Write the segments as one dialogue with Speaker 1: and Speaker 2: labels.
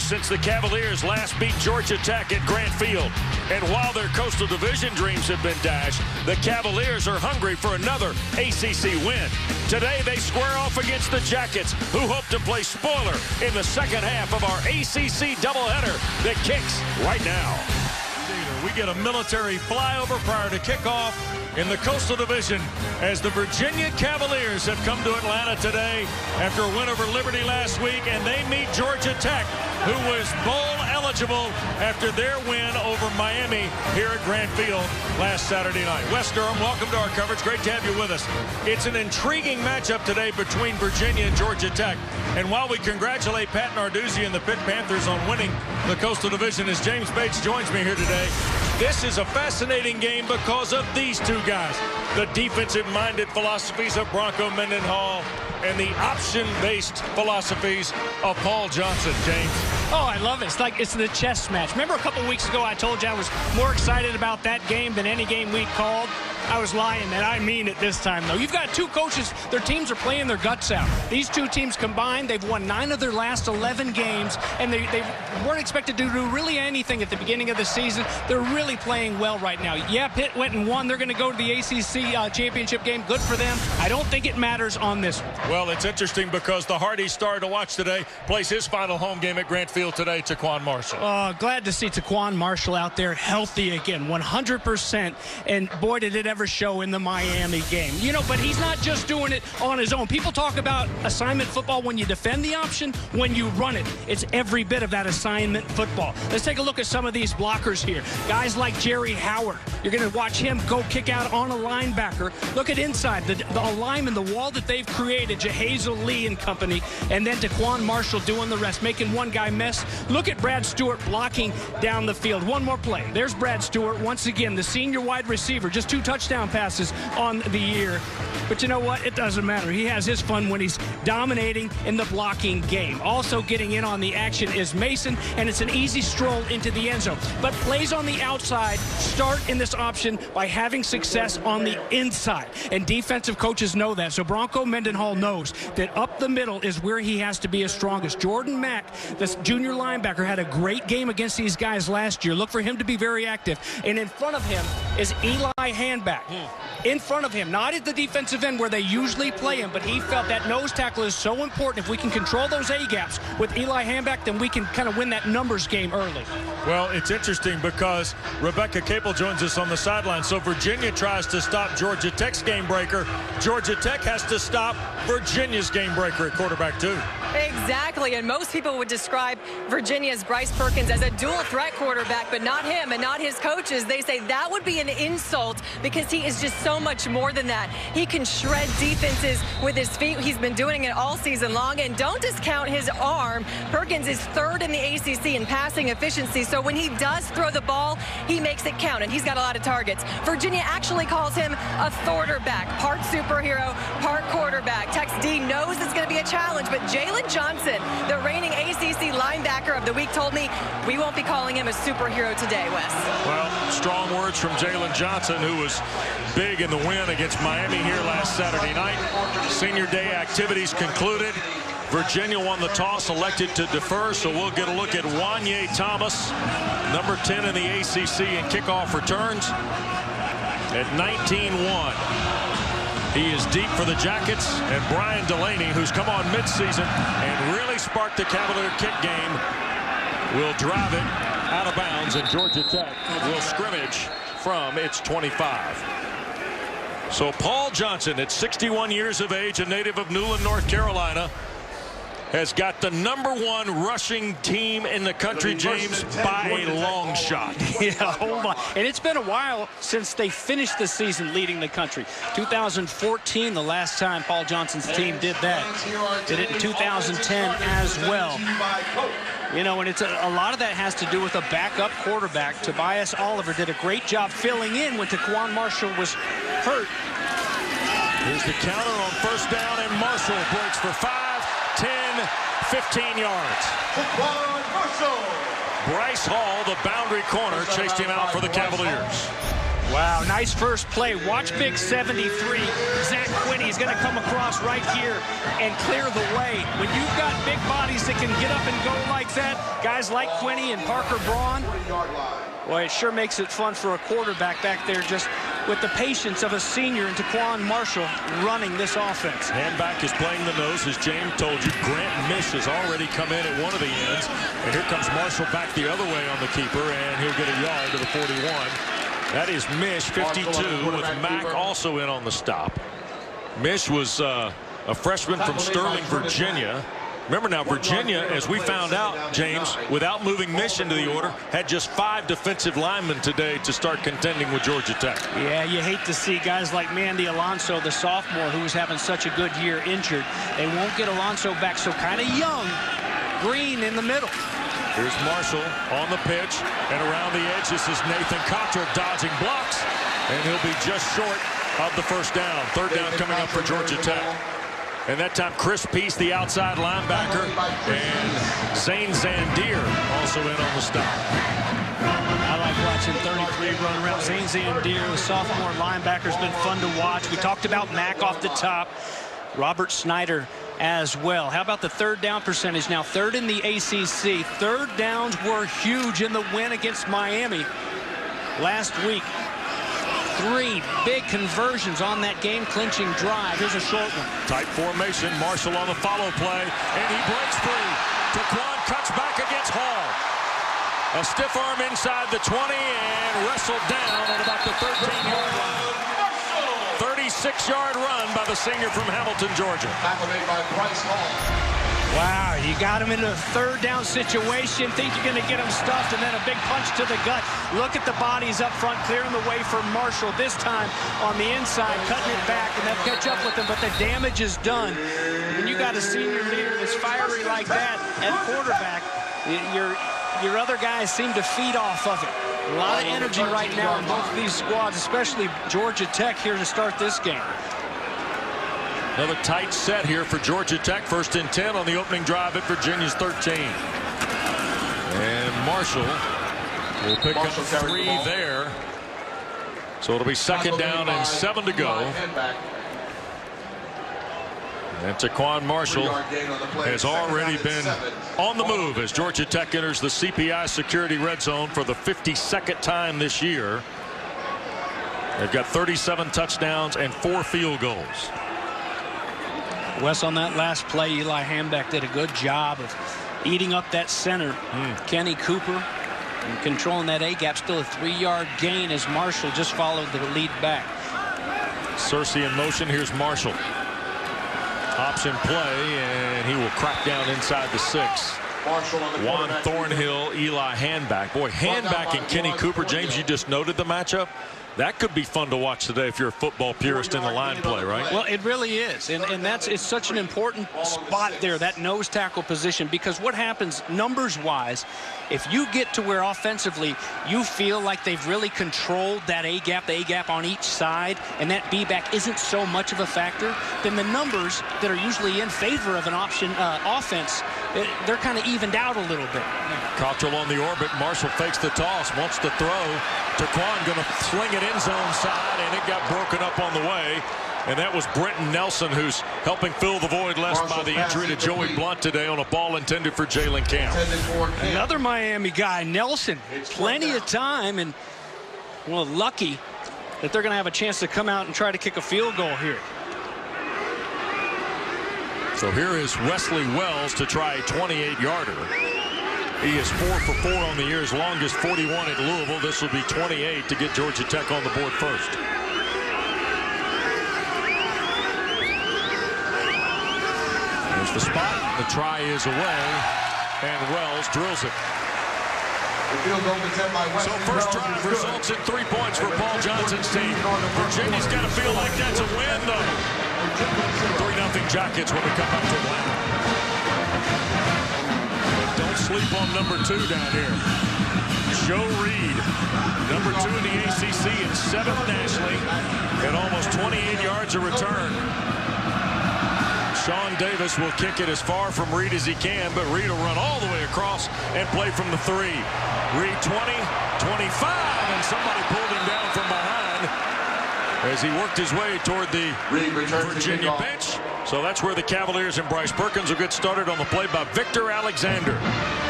Speaker 1: since the Cavaliers last beat Georgia Tech at Grant Field. And while their Coastal Division dreams have been dashed, the Cavaliers are hungry for another ACC win. Today, they square off against the Jackets, who hope to play spoiler in the second half of our ACC doubleheader that kicks right now. We get a military flyover prior to kickoff in the Coastal Division as the Virginia Cavaliers have come to Atlanta today after a win over Liberty last week, and they meet Georgia Tech, who was bowl eligible after their win over Miami here at Grant Field last Saturday night. Wes Durham, welcome to our coverage. Great to have you with us. It's an intriguing matchup today between Virginia and Georgia Tech. And while we congratulate Pat Narduzzi and the Pitt Panthers on winning the Coastal Division, as James Bates joins me here today, this is a fascinating game because of these two guys. The defensive-minded philosophies of Bronco Mendenhall and the option-based philosophies of Paul Johnson. James.
Speaker 2: Oh, I love it. It's like it's the chess match. Remember a couple weeks ago I told you I was more excited about that game than any game we'd called? I was lying, and I mean it this time, though. You've got two coaches. Their teams are playing their guts out. These two teams combined, they've won 9 of their last 11 games, and they weren't expected to do really anything at the beginning of the season. They're really playing well right now. Yeah, Pitt went and won. They're going to go to the ACC championship game. Good for them. I don't think it matters on this one.
Speaker 1: Well, it's interesting because the Hardy star to watch today plays his final home game at Grant Field today, Taquan Marshall.
Speaker 2: Glad to see Taquan Marshall out there healthy again, 100%. And boy, did it ever show in the Miami game. You know, but he's not just doing it on his own. People talk about assignment football when you defend the option, when you run it. It's every bit of that assignment football. Let's take a look at some of these blockers here. Guys like Jerry Howard. You're going to watch him go kick out on a linebacker. Look at inside, the lineman, the wall that they've created, Jahazel Lee and company, and then Taquan Marshall doing the rest, making one guy miss. Look at Brad Stewart blocking down the field. One more play. There's Brad Stewart, once again, the senior wide receiver, just 2 touchdown passes on the year. But you know what? It doesn't matter. He has his fun when he's dominating in the blocking game. Also getting in on the action is Mason, and it's an easy stroll into the end zone. But plays on the outside start in this option by having success on the inside. And defensive coaches know that. So Bronco Mendenhall knows that up the middle is where he has to be his strongest. Jordan Mack, this junior linebacker, had a great game against these guys last year. Look for him to be very active. And in front of him is Eli Handback. In front of him, not at the defensive end where they usually play him, but he felt that nose tackle is so important. If we can control those A-gaps with Eli Handback, then we can kind of win that numbers game early.
Speaker 1: Well, it's interesting because Rebecca Capel joins us on the sideline. So Virginia tries to stop Georgia Tech's game breaker. Georgia Tech has to stop Virginia's game breaker at quarterback too.
Speaker 3: Exactly, and most people would describe Virginia's Bryce Perkins as a dual threat quarterback, but not him and not his coaches. They say that would be an insult because he is just so much more than that. He can shred defenses with his feet. He's been doing it all season long, and don't discount his arm. Perkins is 3rd in the ACC in passing efficiency, so when he does throw the ball, he makes it count, and he's got a lot of targets. Virginia actually calls him a quarterback, part superhero, part quarterback. Tex D knows it's going to be a challenge, but Jalen Johnson, the reigning ACC linebacker of the week, told me we won't be calling him a superhero today, Wes.
Speaker 1: Well, strong words from Jalen Johnson, who was big in the win against Miami here last Saturday night. Senior day activities concluded. Virginia won the toss, elected to defer, so we'll get a look at Wanye Thomas, number 10 in the ACC in kickoff returns at 19-1. He is deep for the Jackets, and Brian Delaney, who's come on midseason and really sparked the Cavalier kick game, will drive it out of bounds, and Georgia Tech will scrimmage from its 25. So Paul Johnson, at 61 years of age, a native of Newland, North Carolina, has got the #1 rushing team in the country, James, by a long shot.
Speaker 2: Yeah, hold on. And it's been a while since they finished the season leading the country. 2014, the last time Paul Johnson's team did that. Did it in 2010 as well. You know, and it's a lot of that has to do with a backup quarterback. Tobias Oliver did a great job filling in when Taquan Marshall was hurt.
Speaker 1: Here's the counter on first down, and Marshall breaks for 5, 10, 15 yards. Bryce Hall, the boundary corner, chased him out for the Cavaliers.
Speaker 2: Wow, Wow, nice first play. Watch big 73. Zach Quinney is going to come across right here and clear the way. When you've got big bodies that can get up and go like that, guys like Quinney and Parker Braun, boy, it sure makes it fun for a quarterback back there, just with the patience of a senior in Taquan Marshall running this offense.
Speaker 1: Handback is playing the nose, as James told you. Grant Mish has already come in at one of the ends. And here comes Marshall back the other way on the keeper, and he'll get a yard to the 41. That is Mish, 52, with Mack also in on the stop. Mish was a freshman from Sterling, Virginia. Remember now, Virginia, as we found out, James, without moving Mish into the order, had just 5 defensive linemen today to start contending with Georgia Tech.
Speaker 2: Yeah, you hate to see guys like Mandy Alonso, the sophomore, who was having such a good year, injured. They won't get Alonso back, so kind of young. Green in the middle.
Speaker 1: Here's Marshall on the pitch, and around the edge, this is Nathan Cottrell dodging blocks, and he'll be just short of the first down. Third down coming up for Georgia Tech. And that time, Chris Peace, the outside linebacker, and Zane Zandier also in on the stop.
Speaker 2: I like watching 33 run around. Zane Zandier, the sophomore linebacker, has been fun to watch. We talked about Mack off the top. Robert Snyder as well. How about the third down percentage now? Third in the ACC. Third downs were huge in the win against Miami last week. 3 big conversions on that game-clinching drive. Here's a short one.
Speaker 1: Tight formation. Marshall on the follow play, and he breaks free. Taquan cuts back against Hall. A stiff arm inside the 20 and wrestled down at about the 13-yard line. 36-yard run by the senior from Hamilton, Georgia.
Speaker 2: Wow, you got him in a third down situation, think you're going to get him stuffed, and then a big punch to the gut. Look at the bodies up front, clearing the way for Marshall. This time on the inside, cutting it back, and they'll catch up with him, but the damage is done. When you got a senior leader that's fiery like that at quarterback, your other guys seem to feed off of it. A lot of energy right now in both of these squads, especially Georgia Tech here to start this game.
Speaker 1: Another tight set here for Georgia Tech. First and 10 on the opening drive at Virginia's 13. And Marshall will pick up 3 there. So it'll be second down and 7 to go. And Taquan Marshall has already been on the move as Georgia Tech enters the CPI Security Red Zone for the 52nd time this year. They've got 37 touchdowns and 4 field goals.
Speaker 2: Wes, on that last play, Eli Hambeck did a good job of eating up that center. Kenny Cooper and controlling that A-gap. Still a 3-yard gain as Marshall just followed the lead back.
Speaker 1: Searcy in motion. Here's Marshall. Option play, and he will crack down inside the 6. Juan Thornhill, Eli Handback. Boy, Handback and Kenny Cooper. James, you just noted the matchup. That could be fun to watch today if you're a football purist in the line play, right?
Speaker 2: Well, it really is. And it's such an important spot there, that nose tackle position, because what happens numbers-wise, if you get to where offensively you feel like they've really controlled that A-gap, the A-gap on each side, and that B-back isn't so much of a factor, then the numbers that are usually in favor of an option offense, they're kind of evened out a little bit.
Speaker 1: Cottrell on the orbit. Marshall fakes the toss, wants to throw. Taquan going to sling it end zone side, and it got broken up on the way. And that was Brenton Nelson, who's helping fill the void left by the injury to Joey Blunt today on a ball intended for Jalen Camp.
Speaker 2: Another Miami guy, Nelson. Plenty of time, and well, lucky that they're going to have a chance to come out and try to kick a field goal here.
Speaker 1: So here is Wesley Wells to try a 28-yarder. He is 4 for 4 on the year's longest, 41 at Louisville. This will be 28 to get Georgia Tech on the board first. There's the spot. The try is away, and Wells drills it. So first drive results in 3 points for Paul Johnson's team. Virginia's got to feel like that's a win, though. 3-0 Jackets when we come back to Atlanta. Don't sleep on number 2 down here. Joe Reed, number 2 in the ACC and 7th nationally, at almost 28 yards a return. Sean Davis will kick it as far from Reed as he can, but Reed will run all the way across and play from the 3. Reed 20, 25, and somebody pulled him down from behind. as he worked his way toward the Virginia bench. So that's where the Cavaliers and Bryce Perkins will get started on the play by Victor Alexander,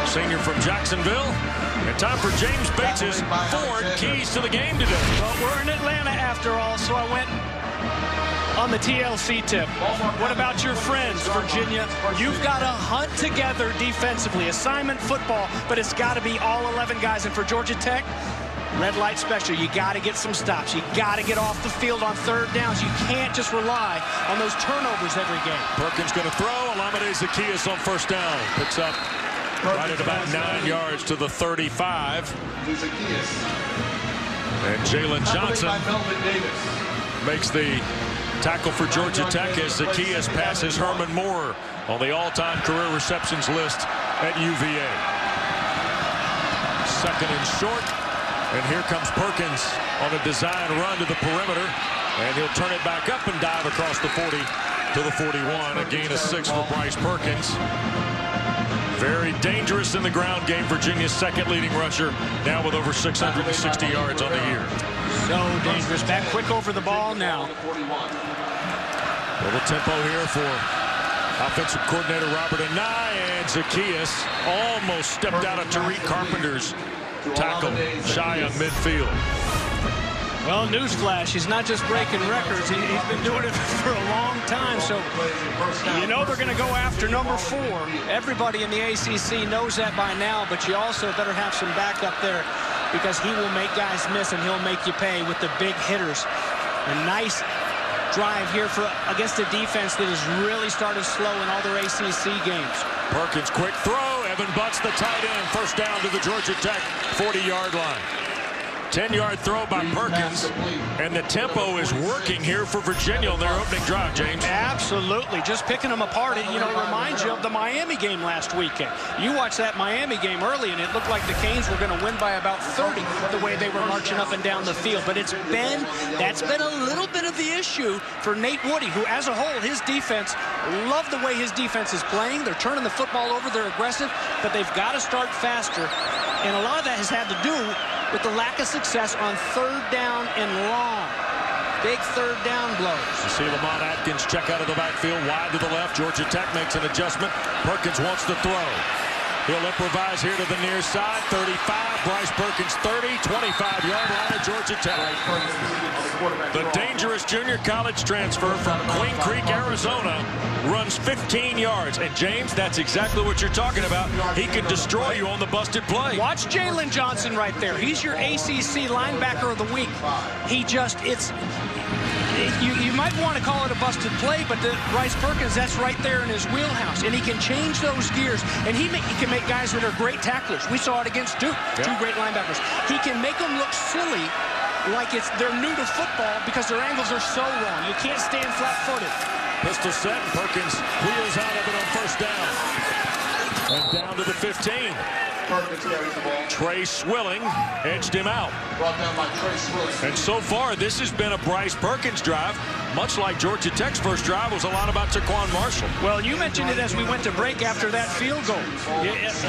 Speaker 1: senior from Jacksonville. And time for James Bates' Ford keys to the game today.
Speaker 2: Well, we're in Atlanta after all, so I went on the TLC tip. What about your friends, Virginia? You've got to hunt together defensively. Assignment football, but it's got to be all 11 guys. And for Georgia Tech, red light special. You got to get some stops. You got to get off the field on third downs. You can't just rely on those turnovers every game.
Speaker 1: Perkins going to throw. Alameda Zaccheaus on first down. Picks up right at about 9 yards to the 35. And Jalen Johnson makes the tackle for Georgia Tech as Zaccheaus passes Herman Moore on the all-time career receptions list at UVA. Second and short. And here comes Perkins on a design run to the perimeter. And he'll turn it back up and dive across the 40 to the 41. A gain of 6 for Bryce Perkins. Very dangerous in the ground game. Virginia's second leading rusher, now with over 660 yards on the year.
Speaker 2: So dangerous. Back quick over the ball now.
Speaker 1: Little tempo here for offensive coordinator Robert Anai, and Zaccheaus almost stepped out of Tariq Carpenter's tackle, shy of midfield.
Speaker 2: Well, newsflash, he's not just breaking records. He's been doing it for a long time. So, you know they're going to go after number 4. Everybody in the ACC knows that by now, but you also better have some backup there because he will make guys miss and he'll make you pay with the big hitters. A nice drive here against a defense that has really started slow in all their ACC games.
Speaker 1: Perkins, quick throw. Evan Butts, the tight end. First down to the Georgia Tech 40-yard line. 10-yard throw by Perkins, and the tempo is working here for Virginia on their opening drive, James.
Speaker 2: Absolutely. Just picking them apart. It reminds you of the Miami game last weekend. You watched that Miami game early, and it looked like the Canes were going to win by about 30 the way they were marching up and down the field. But that's been a little bit of the issue for Nate Woody, who, as a whole, his defense, love the way his defense is playing. They're turning the football over. They're aggressive, but they've got to start faster. And a lot of that has had to do with the lack of success on third down and long. Big third down blows.
Speaker 1: You see Lamont Atkins check out of the backfield, wide to the left. Georgia Tech makes an adjustment. Perkins wants to throw. He'll improvise here to the near side. 35, Bryce Perkins 30, 25-yard line of Georgia Tech. The dangerous junior college transfer from Queen Creek, Arizona, runs 15 yards. And James, that's exactly what you're talking about. He can destroy you on the busted play.
Speaker 2: Watch Jalen Johnson right there. He's your ACC linebacker of the week. You might want to call it a busted play, but Bryce Perkins, that's right there in his wheelhouse. And he can change those gears. And he can make guys that are great tacklers. We saw it against Duke, two great linebackers. He can make them look silly, like they're new to football because their angles are so wrong. You can't stand flat-footed.
Speaker 1: Pistol set, and Perkins wheels out of it on first down. And down to the 15. Trey Swilling edged him out.
Speaker 4: Brought down by Trey Swilling.
Speaker 1: And so far, this has been a Bryce Perkins drive, much like Georgia Tech's first drive was a lot about Taquan Marshall.
Speaker 2: Well, you mentioned it as we went to break after that field goal.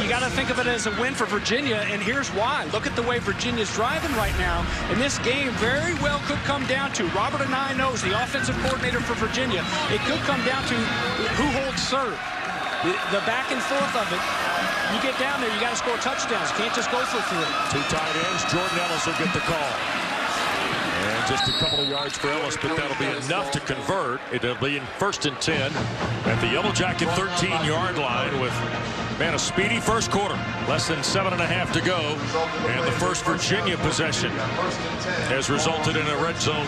Speaker 2: You got to think of it as a win for Virginia, and here's why. Look at the way Virginia's driving right now. And this game very well could come down to, Robert Anai knows, the offensive coordinator for Virginia, it could come down to who holds serve. The back and forth of it. You get down there, you got to score touchdowns. You can't just go for 3.
Speaker 1: 2 tight ends. Jordan Ellis will get the call. And just a couple of yards for Ellis, but that'll be enough to convert. It'll be in 1st and 10 at the Yellowjacket 13-yard line with, man, a speedy first quarter. Less than 7.5 to go. And the first Virginia possession has resulted in a red zone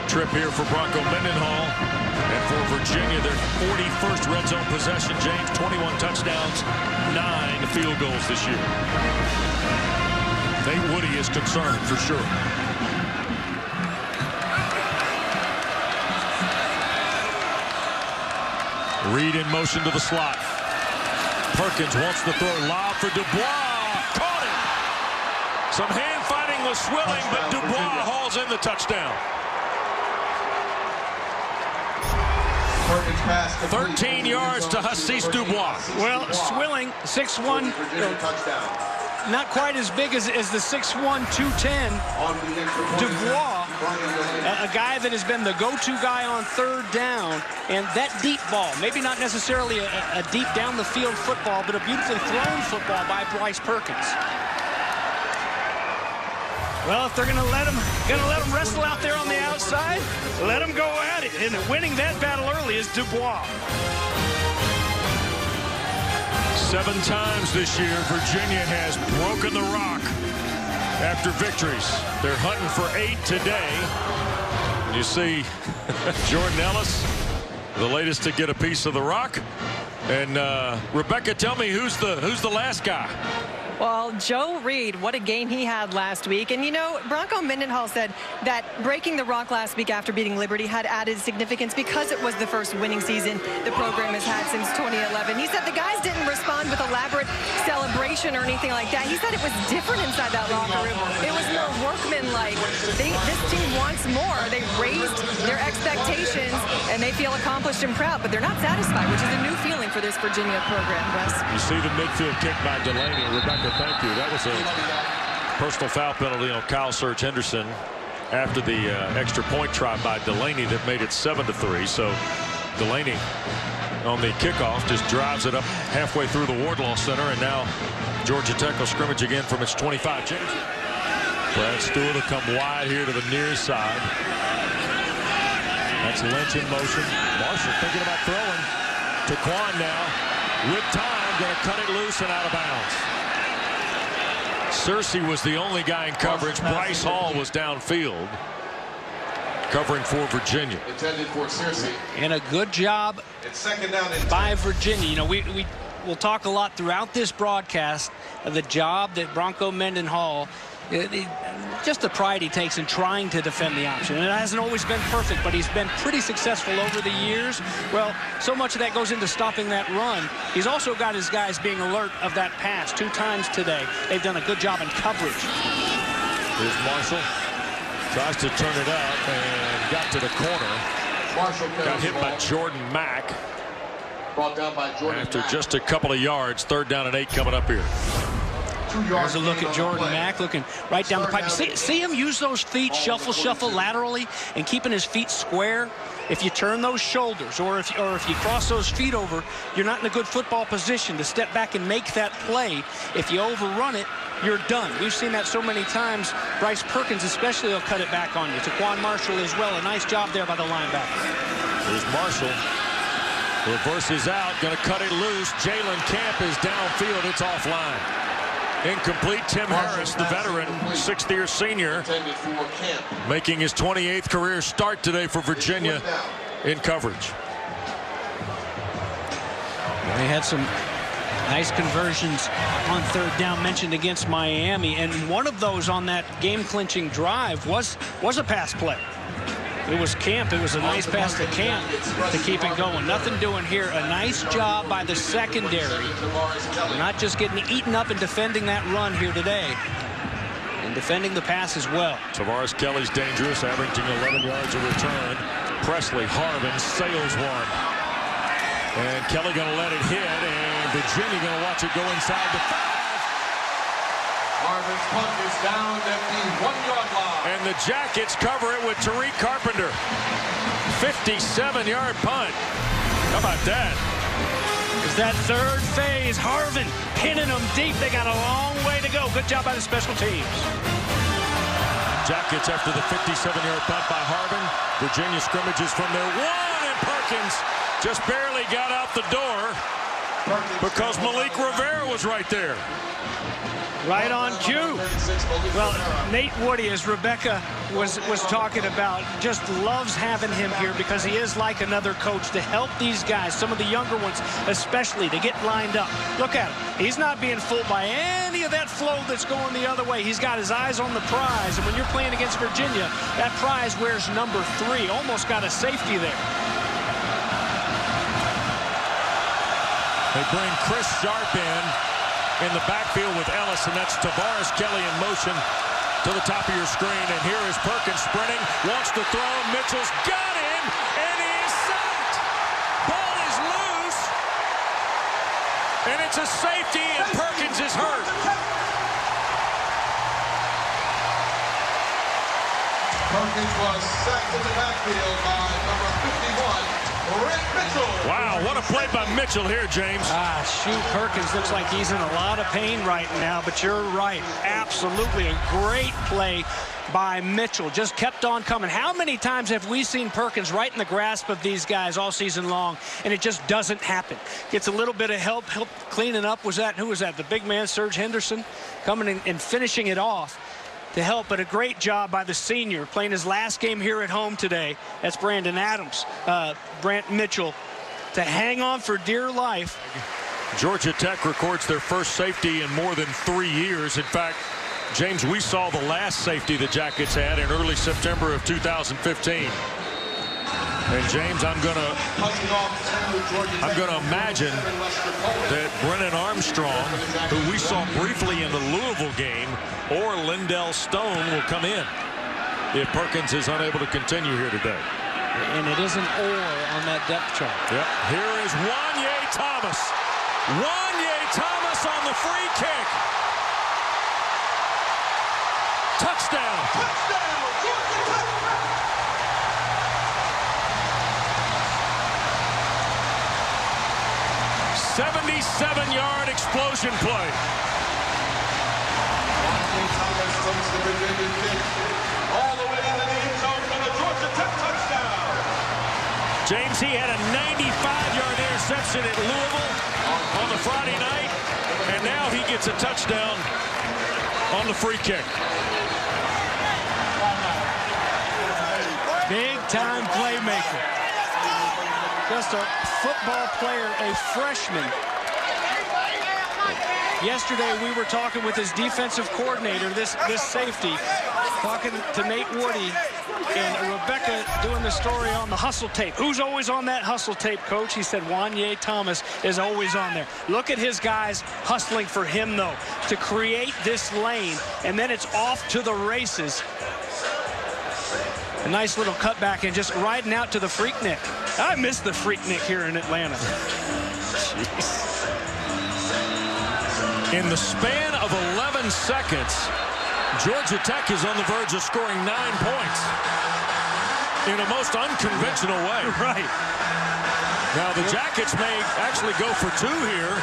Speaker 1: trip here for Bronco Mendenhall. And for Virginia, their 41st red zone possession, James, 21 touchdowns, 9 field goals this year. Nate Woody is concerned for sure. Reed in motion to the slot. Perkins wants to throw lob for Dubois. Caught him. Some hand fighting with Swilling, but Dubois hauls in the touchdown. 13 yards to Hassis Dubois.
Speaker 2: Well, Swilling, 6'1", not quite as big as the 6'1", 210. Dubois a guy that has been the go-to guy on third down, and that deep ball, maybe not necessarily a deep down the field football, but a beautifully thrown football by Bryce Perkins. Well, if they're going to let him wrestle out there on the outside, let him go at it. And winning that battle early is Dubois.
Speaker 1: 7 times this year, Virginia has broken the rock after victories. They're hunting for 8 today. You see Jordan Ellis, the latest to get a piece of the rock. And Rebecca, tell me who's the last guy?
Speaker 3: Well, Joe Reed, what a game he had last week. And, you know, Bronco Mendenhall said that breaking the rock last week after beating Liberty had added significance because it was the first winning season the program has had since 2011. He said the guys didn't respond with elaborate celebration or anything like that. He said it was different inside that locker room. It was more workmanlike. This team wants more. They raised their expectations, and they feel accomplished and proud, but they're not satisfied, which is a new feeling for this Virginia program, Wes.
Speaker 1: You see the midfield kick by Delaney. Rebecca, thank you. That was a personal foul penalty on Kyle Surge Henderson after the extra point try by Delaney that made it 7-3. So Delaney on the kickoff just drives it up halfway through the Wardlaw Center, and now Georgia Tech will scrimmage again from its 25. Brad Stewart will come wide here to the near side. That's Lynch in motion. Marshall thinking about throwing. Taquan now with time, going to cut it loose and out of bounds. Searcy was the only guy in coverage. Bryce Hall was downfield covering for Virginia.
Speaker 4: Intended for Searcy.
Speaker 2: And a good job by Virginia. You know, we'll talk a lot throughout this broadcast of the job that Bronco Mendenhall, just the pride he takes in trying to defend the option. And it hasn't always been perfect, but he's been pretty successful over the years. Well, so much of that goes into stopping that run. He's also got his guys being alert of that pass 2 times today. They've done a good job in coverage.
Speaker 1: Here's Marshall. Tries to turn it up and got to the corner.
Speaker 4: Marshall
Speaker 1: got hit by Jordan Mack.
Speaker 4: Brought down by Jordan
Speaker 1: after
Speaker 4: Mack.
Speaker 1: Just a couple of yards. 3rd down and 8 coming up here.
Speaker 2: There's a look at Jordan Mack looking right down the pipe. See him use those feet, shuffle laterally, and keeping his feet square. If you turn those shoulders or if you cross those feet over, you're not in a good football position to step back and make that play. If you overrun it, you're done. We've seen that so many times. Bryce Perkins especially will cut it back on you. Taquan Marshall as well. A nice job there by the linebacker.
Speaker 1: Here's Marshall. Reverses out, going to cut it loose. Jalen Camp is downfield. It's offline. Incomplete. Tim Harris, the veteran, 6th-year senior, making his 28th career start today for Virginia in coverage.
Speaker 2: They had some nice conversions on 3rd down mentioned against Miami, and one of those on that game-clinching drive was a pass play. It was Camp. It was a nice pass to Camp to keep it going. Nothing doing here. A nice job by the secondary. We're not just getting eaten up and defending that run here today, and defending the pass as well.
Speaker 1: Tavares Kelly's dangerous, averaging 11 yards a return. Presley Harvin sails one. And Kelly going to let it hit, and Virginia going to watch it go inside the 5.
Speaker 4: Harvin's punt is down at the 1-yard line.
Speaker 1: And the Jackets cover it with Tariq Carpenter. 57-yard punt. How about that?
Speaker 2: Is that 3rd phase. Harvin hitting them deep. They got a long way to go. Good job by the special teams.
Speaker 1: Jackets after the 57-yard punt by Harvin. Virginia scrimmages from their 1, and Perkins just barely got out the door because Malik Rivera was right there.
Speaker 2: Right on cue. Well, Nate Woody, as Rebecca was talking about, just loves having him here because he is like another coach to help these guys, some of the younger ones especially, to get lined up. Look at him. He's not being fooled by any of that flow that's going the other way. He's got his eyes on the prize, and when you're playing against Virginia, that prize wears number 3. Almost got a safety there.
Speaker 1: They bring Chris Sharp in the backfield with Ellis, and that's Tavares Kelly in motion to the top of your screen. And here is Perkins sprinting, wants to throw. Mitchell's got him, and he is sacked. Ball is loose, and it's a safety, and Perkins is hurt.
Speaker 4: Perkins was sacked in the backfield by number 51, Rick Mitchell.
Speaker 1: Wow, what a play by Mitchell here, James.
Speaker 2: Shoot, Perkins looks like he's in a lot of pain right now, but you're right. Absolutely a great play by Mitchell. Just kept on coming. How many times have we seen Perkins right in the grasp of these guys all season long, and it just doesn't happen? Gets a little bit of help cleaning up. Who was that? The big man, Serge Henderson, coming in and finishing it off to help, but a great job by the senior, playing his last game here at home today. That's Brandon Adams. Brant Mitchell to hang on for dear life.
Speaker 1: Georgia Tech records their first safety in more than 3 years. In fact, James, we saw the last safety the Jackets had in early September of 2015. And James, I'm gonna imagine that Brennan Armstrong, who we saw briefly in the Louisville game, or Lindell Stone will come in if Perkins is unable to continue here today.
Speaker 2: And it is an or on that depth chart.
Speaker 1: Yep. Here is Wanye Thomas. Wanye Thomas on the free kick. Touchdown.
Speaker 4: Touchdown, Georgia Tech.
Speaker 1: 77-yard explosion play.
Speaker 4: Wanye Thomas takes the Virginia kick all the way into the end zone for the Georgia Tech touchdown.
Speaker 1: James, he had a 95-yard interception at Louisville on the Friday night, and now he gets a touchdown on the free kick.
Speaker 2: Big-time playmaker. Just a football player, a freshman. Yesterday, we were talking with his defensive coordinator, this safety, talking to Nate Woody and Rebecca doing the story on the hustle tape. Who's always on that hustle tape, Coach? He said Wanye Thomas is always on there. Look at his guys hustling for him, though, to create this lane, and then it's off to the races. A nice little cutback and just riding out to the Freaknik. I miss the Freaknik here in Atlanta.
Speaker 1: Jeez. In the span of 11 seconds, Georgia Tech is on the verge of scoring 9 points in a most unconventional way.
Speaker 2: Right.
Speaker 1: Now, the Jackets may actually go for 2 here.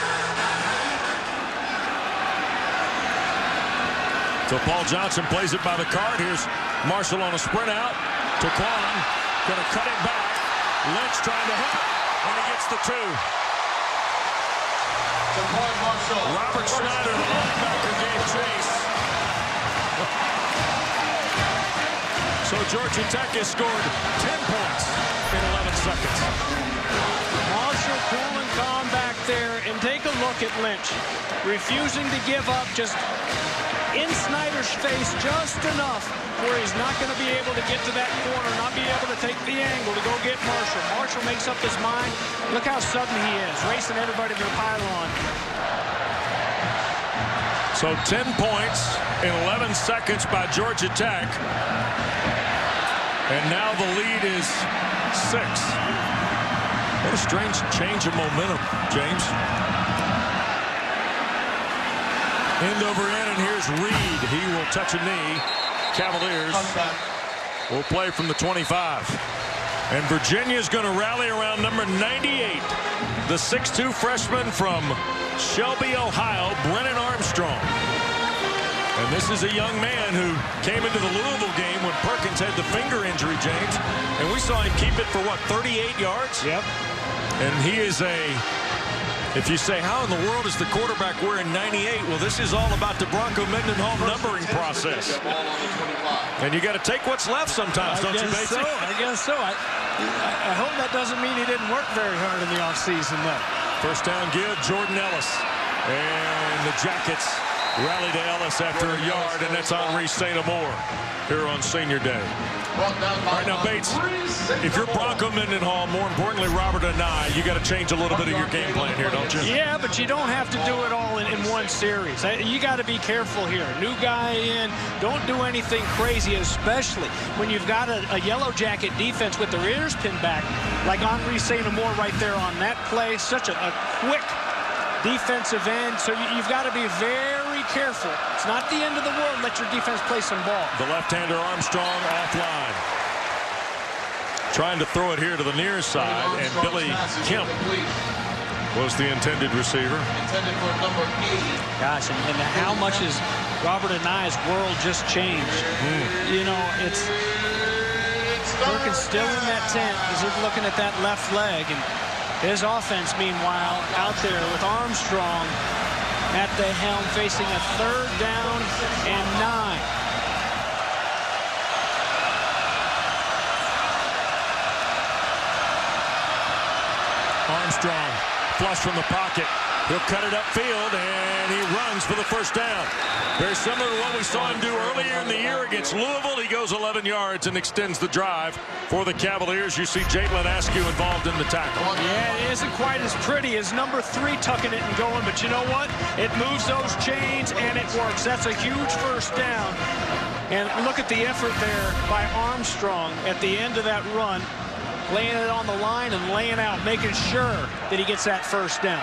Speaker 1: So Paul Johnson plays it by the card. Here's Marshall on a sprint out. Taquan going to cut it back. Lynch trying to hit, and he gets the 2. Robert Schneider, the linebacker, gave chase. So Georgia Tech has scored 10 points in 11 seconds.
Speaker 2: Marshall cool and calm back there, and take a look at Lynch. Refusing to give up, just in Snyder's face just enough where he's not going to be able to get to that corner, not be able to take the angle to go get Marshall. Marshall makes up his mind. Look how sudden he is, racing everybody to the pylon.
Speaker 1: So 10 points in 11 seconds by Georgia Tech. And now the lead is 6. What a strange change of momentum, James. End over end, and here's Reed. He will touch a knee. Cavaliers will play from the 25. And Virginia's going to rally around number 98, the 6'2 freshman from Shelby, Ohio, Brennan Armstrong. And this is a young man who came into the Louisville game when Perkins had the finger injury, James. And we saw him keep it for, what, 38 yards?
Speaker 2: Yep.
Speaker 1: And he is if you say, how in the world is the quarterback wearing 98? Well, this is all about the Bronco Mendenhall numbering process. And you got to take what's left sometimes, don't you, Macy?
Speaker 2: I guess so. I hope that doesn't mean he didn't work very hard in the offseason, though.
Speaker 1: First down give, Jordan Ellis. And the Jackets rally to Ellis after a yard, and that's Henri St. Amour here on Senior Day. All right, now, Bates, if you're Bronco Mendenhall, more importantly, Robert and you got to change a little bit of your game plan here, don't you?
Speaker 2: Yeah, but you don't have to do it all in one series. You got to be careful here. New guy in, don't do anything crazy, especially when you've got a Yellow Jacket defense with their ears pinned back, like Henri St. Amour right there on that play. Such a quick defensive end, so you've got to be very careful. It's not the end of the world. Let your defense play some ball.
Speaker 1: The left-hander Armstrong offline. Trying to throw it here to the near side, and Billy Kemp was the intended receiver.
Speaker 4: Intended for number 80.
Speaker 2: Gosh, and how much has Robert and I's world just changed? You know, it's Perkins still in that tent as he's looking at that left leg, and his offense, meanwhile, out there with Armstrong at the helm, facing a 3rd down and 9.
Speaker 1: Armstrong flush from the pocket. He'll cut it upfield, and he runs for the 1st down. Very similar to what we saw him do earlier in the year against Louisville. He goes 11 yards and extends the drive for the Cavaliers. You see Jalen Askew involved in the tackle.
Speaker 2: Yeah, it isn't quite as pretty as number 3 tucking it and going, but you know what? It moves those chains, and it works. That's a huge 1st down. And look at the effort there by Armstrong at the end of that run, laying it on the line and laying out, making sure that he gets that 1st down.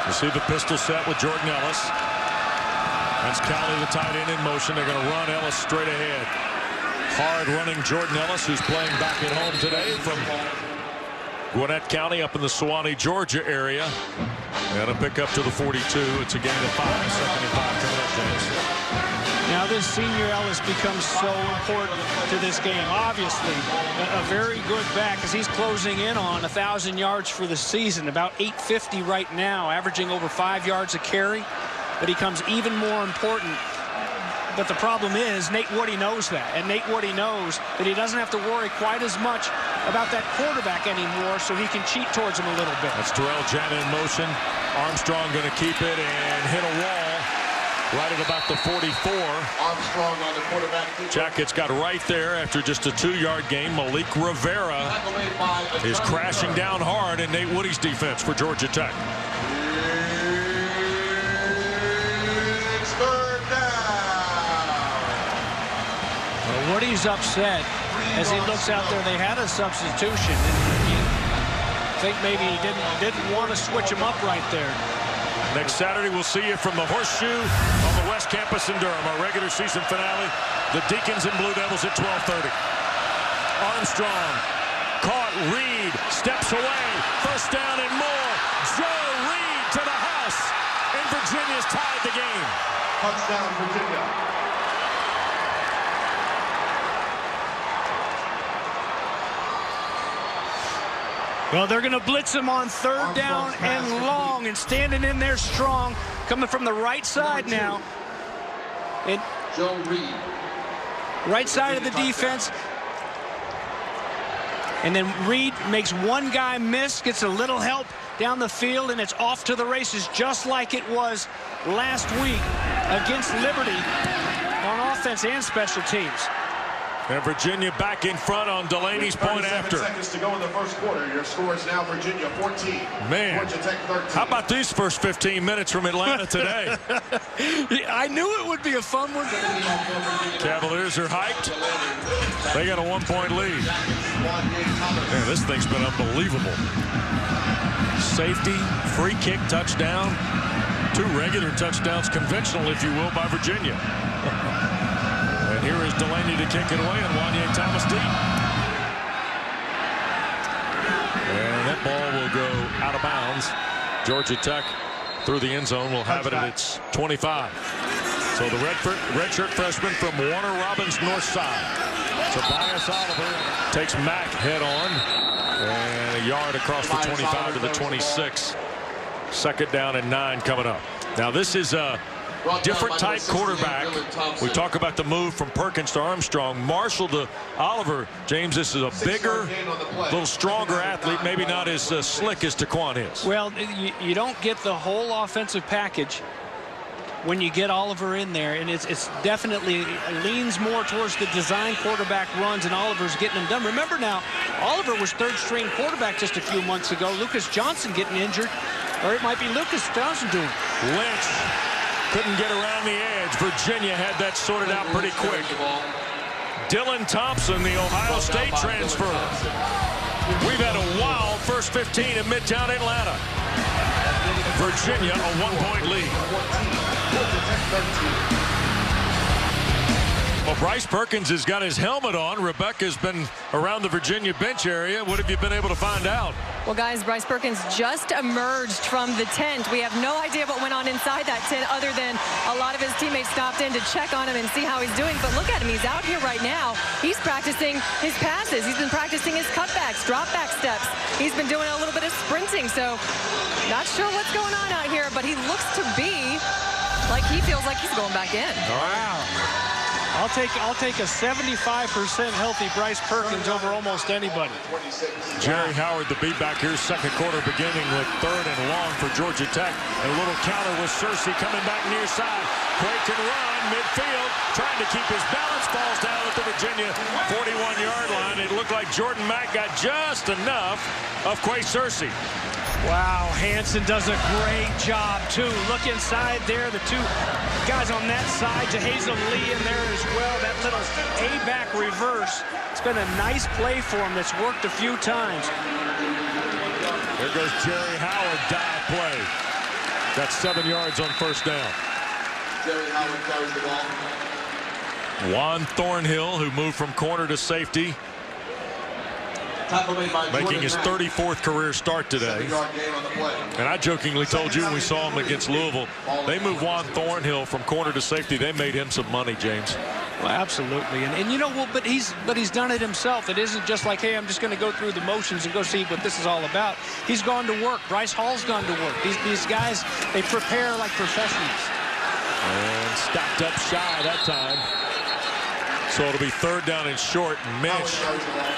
Speaker 1: You see the pistol set with Jordan Ellis. That's Cowley, the tight end, in motion. They're going to run Ellis straight ahead. Hard running Jordan Ellis, who's playing back at home today from Gwinnett County up in the Suwanee, Georgia area. And a pick up to the 42. It's a gain of 5. 2nd and 5 coming up, James.
Speaker 2: Now this senior Ellis becomes so important to this game. Obviously, a very good back as he's closing in on 1,000 yards for the season. About 850 right now, averaging over 5 yards a carry. But he becomes even more important. But the problem is Nate Woody knows that. And Nate Woody knows that he doesn't have to worry quite as much about that quarterback anymore, so he can cheat towards him a little bit.
Speaker 1: That's Terrell Jana in motion. Armstrong going to keep it and hit a wall. Right at about the 44.
Speaker 4: Armstrong on the quarterback.
Speaker 1: Jackets got right there after just a 2-yard gain. Malik Rivera is crashing down hard in Nate Woody's defense for Georgia Tech.
Speaker 4: It's 3rd down.
Speaker 2: Well, Woody's upset as he looks out there. They had a substitution, and you think maybe he didn't want to switch him up right there.
Speaker 1: Next Saturday, we'll see you from the Horseshoe on the West Campus in Durham. Our regular season finale, the Deacons and Blue Devils at 12:30. Armstrong caught. Reed steps away. 1st down and more. Joe Reed to the house. And Virginia's tied the game.
Speaker 4: Touchdown, Virginia.
Speaker 2: Well, they're going to blitz him on 3rd down and long, and standing in there strong, coming from the right side now.
Speaker 4: Joe Reed.
Speaker 2: Right side of the defense. And then Reed makes one guy miss, gets a little help down the field, and it's off to the races just like it was last week against Liberty on offense and special teams.
Speaker 1: And Virginia back in front on Delaney's point after.
Speaker 4: 37 seconds to go in the 1st quarter. Your score is now Virginia 14.
Speaker 1: Man,
Speaker 4: Georgia Tech 13.
Speaker 1: How about these first 15 minutes from Atlanta today?
Speaker 2: I knew it would be a fun one.
Speaker 1: Cavaliers are hyped. They got a 1-point lead. Man, this thing's been unbelievable. Safety, free kick, touchdown. 2 regular touchdowns, conventional, if you will, by Virginia. And here is Delaney to kick it away, and Wanye Thomas deep. And that ball will go out of bounds. Georgia Tech through the end zone will have it at its 25. So the redshirt freshman from Warner Robins North Side. Tobias Oliver takes Mack head on. And a yard across the 25 to the 26. 2nd down and 9 coming up. Now this is a different type quarterback. We talk about the move from Perkins to Armstrong. Marshall to Oliver. James, this is a bigger, little stronger athlete, maybe not as slick as Taquan is.
Speaker 2: Well, you don't get the whole offensive package when you get Oliver in there, and it's definitely leans more towards the design quarterback runs, and Oliver's getting them done. Remember now, Oliver was 3rd-string quarterback just a few months ago. Lucas Johnson getting injured, or it might be Lucas Johnson doing it.
Speaker 1: Lynch couldn't get around the edge. Virginia had that sorted out pretty quick. Dylan Thompson, the Ohio State transfer. We've had a wild first 15 in Midtown Atlanta. Virginia a 1-point lead. Well, Bryce Perkins has got his helmet on. Rebecca's been around the Virginia bench area. What have you been able to find out?
Speaker 3: Well, guys, Bryce Perkins just emerged from the tent. We have no idea what went on inside that tent other than a lot of his teammates stopped in to check on him and see how he's doing. But look at him. He's out here right now. He's practicing his passes. He's been practicing his cutbacks, drop back steps. He's been doing a little bit of sprinting. So not sure what's going on out here, but he looks to be like he feels like he's going back in.
Speaker 2: Wow. I'll take a 75% healthy Bryce Perkins over almost anybody.
Speaker 1: Jerry Howard, the beatback here, second quarter beginning with 3rd and long for Georgia Tech. A little counter with Searcy coming back near side. Quay can run midfield, trying to keep his balance, falls down at the Virginia 41-yard line. It looked like Jordan Mack got just enough of Quay Searcy.
Speaker 2: Wow, Hansen does a great job, too. Look inside there, the two guys on that side, Jahazel Lee in there as well. That little A-back reverse. It's been a nice play for him that's worked a few times.
Speaker 1: There goes Jerry Howard, dive play. That's 7 yards on first down.
Speaker 4: Jerry Howard carries the ball.
Speaker 1: Juan Thornhill, who moved from corner to safety, making his 34th career start today. And I jokingly told you when we saw him against Louisville, they moved Juan Thornhill from corner to safety. They made him some money, James.
Speaker 2: Well, absolutely. And you know, well, but he's done it himself. It isn't just like, hey, I'm just going to go through the motions and go see what this is all about. He's gone to work. Bryce Hall's gone to work. These guys, they prepare like professionals.
Speaker 1: And stacked up shy that time. So it'll be 3rd down and short. Mitch,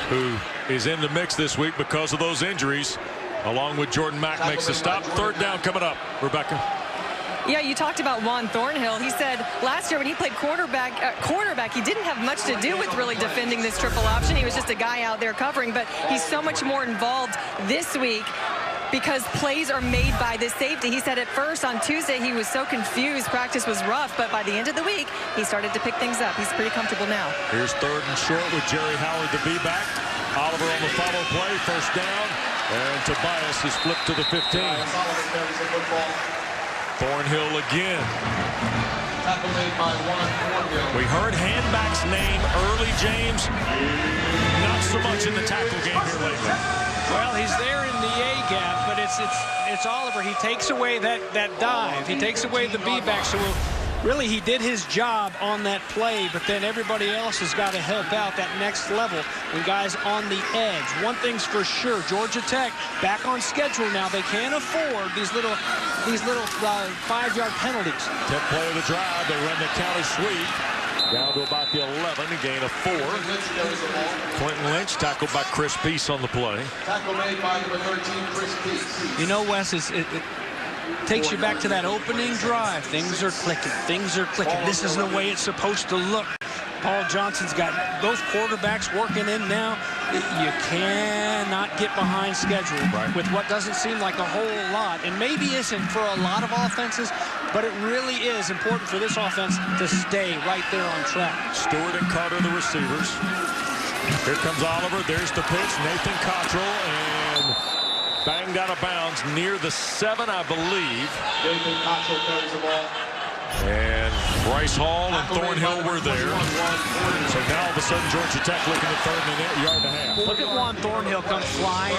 Speaker 1: who is in the mix this week because of those injuries, along with Jordan Mack, makes the stop. 3rd down coming up. Rebecca.
Speaker 3: Yeah, you talked about Juan Thornhill. He said last year when he played cornerback, he didn't have much to do with really defending this triple option. He was just a guy out there covering, but he's so much more involved this week because plays are made by the safety. He said at first on Tuesday he was so confused, practice was rough, but by the end of the week he started to pick things up. He's pretty comfortable now.
Speaker 1: Here's 3rd and short with Jerry Howard the B-back. Oliver on the follow play, first down, and Tobias is flipped to the 15. Thornhill again. We heard Handback's name early, James. Not so much in the tackle game here lately.
Speaker 2: Well, he's there in the A gap, but it's Oliver. He takes away that dive. He takes away the B-back. So really, he did his job on that play, but then everybody else has got to help out that next level when guys on the edge. One thing's for sure, Georgia Tech back on schedule now. They can't afford these little 5-yard penalties.
Speaker 1: 10th play of the drive. They run the counter sweep. Down to about the 11, a gain of 4. Quentin Lynch tackled by Chris Peace on the play.
Speaker 4: Tackle made by number 13, Chris Peace.
Speaker 2: You know, Wes, it takes you back to that opening drive. Things are clicking. Things are clicking. This is the way it's supposed to look. Paul Johnson's got both quarterbacks working in now. You cannot get behind schedule with what doesn't seem like a whole lot, and maybe isn't for a lot of offenses, but it really is important for this offense to stay right there on track.
Speaker 1: Stewart and Carter, the receivers. Here comes Oliver. There's the pitch. Nathan Cottrell, and banged out of bounds near the 7, I believe.
Speaker 4: Nathan Cottrell carries the ball.
Speaker 1: And Bryce Hall and Thornhill were there. So now all of a sudden Georgia Tech looking at 3rd and a yard and a half.
Speaker 2: Look at Juan Thornhill come flying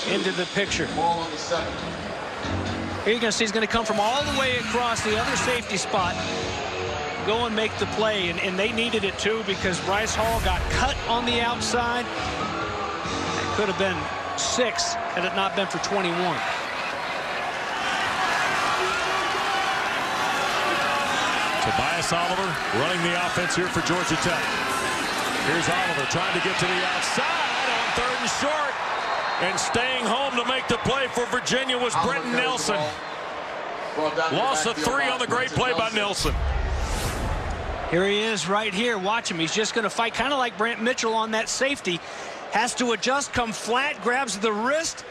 Speaker 2: into the picture. Here you're going to see he's going to come from all the way across the other safety spot, go and make the play, and they needed it too because Bryce Hall got cut on the outside. It could have been 6 had it not been for 21.
Speaker 1: Tobias Oliver running the offense here for Georgia Tech. Here's Oliver trying to get to the outside on 3rd and short. And staying home to make the play for Virginia was Brenton Nelson. Loss of 3 on the great play by Nelson.
Speaker 2: Here he is right here. Watch him. He's just going to fight kind of like Brant Mitchell on that safety. Has to adjust, come flat, grabs the wrist.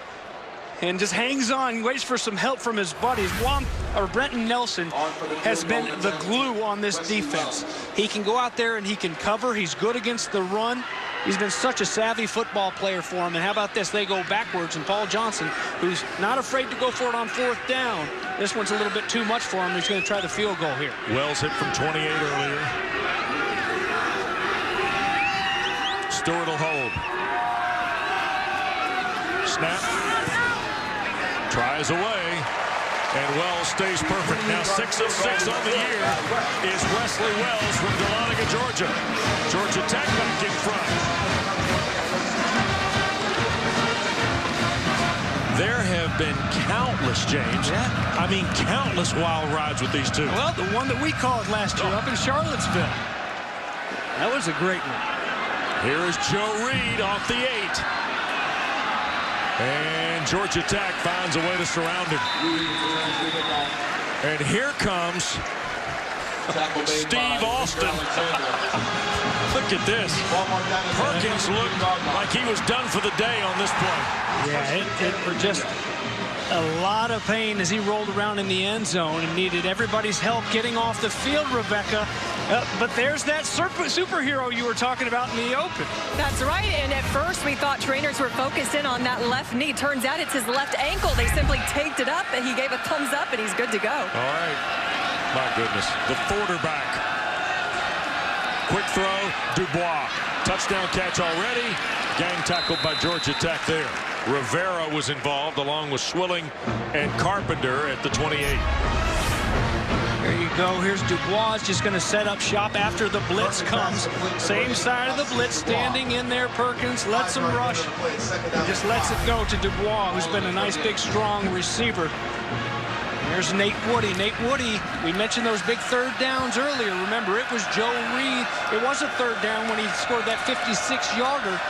Speaker 2: and just hangs on, waits for some help from his buddies. Brenton Nelson has been the glue on this defense. He can go out there and he can cover. He's good against the run. He's been such a savvy football player for him. And how about this? They go backwards, and Paul Johnson, who's not afraid to go for it on 4th down. This one's a little bit too much for him. He's going to try the field goal here.
Speaker 1: Wells hit from 28 earlier. Stewart will hold. Snap. Tries away. And Wells stays perfect. Now 6 of 6 on the year is Wesley Wells from Dahlonega, Georgia. Georgia Tech back in front. There have been countless, James.
Speaker 2: Yeah.
Speaker 1: I mean, countless wild rides with these two.
Speaker 2: Well, the one that we called last year up in Charlottesville. That was a great one.
Speaker 1: Here is Joe Reed off the 8. And Georgia Tech finds a way to surround him. And here comes Steve Austin. Look at this. Perkins looked like he was done for the day on this play.
Speaker 2: Yeah, it was just a lot of pain as he rolled around in the end zone and needed everybody's help getting off the field, Rebecca. But there's that superhero you were talking about in the open.
Speaker 3: That's right, and at first we thought trainers were focused in on that left knee. Turns out it's his left ankle. They simply taped it up, and he gave a thumbs up, and he's good to go.
Speaker 1: All right. My goodness. The quarterback. Quick throw, Dubois. Touchdown catch already. Gang tackled by Georgia Tech there. Rivera was involved along with Swilling and Carpenter at the 28.
Speaker 2: There you go. Here's Dubois just going to set up shop after the blitz comes. Same side of the blitz, standing in there. Perkins lets him rush. And just lets it go to Dubois, who's been a nice, big, strong receiver. There's Nate Woody. Nate Woody, we mentioned those big 3rd downs earlier. Remember, it was Joe Reed. It was a 3rd down when he scored that 56-yarder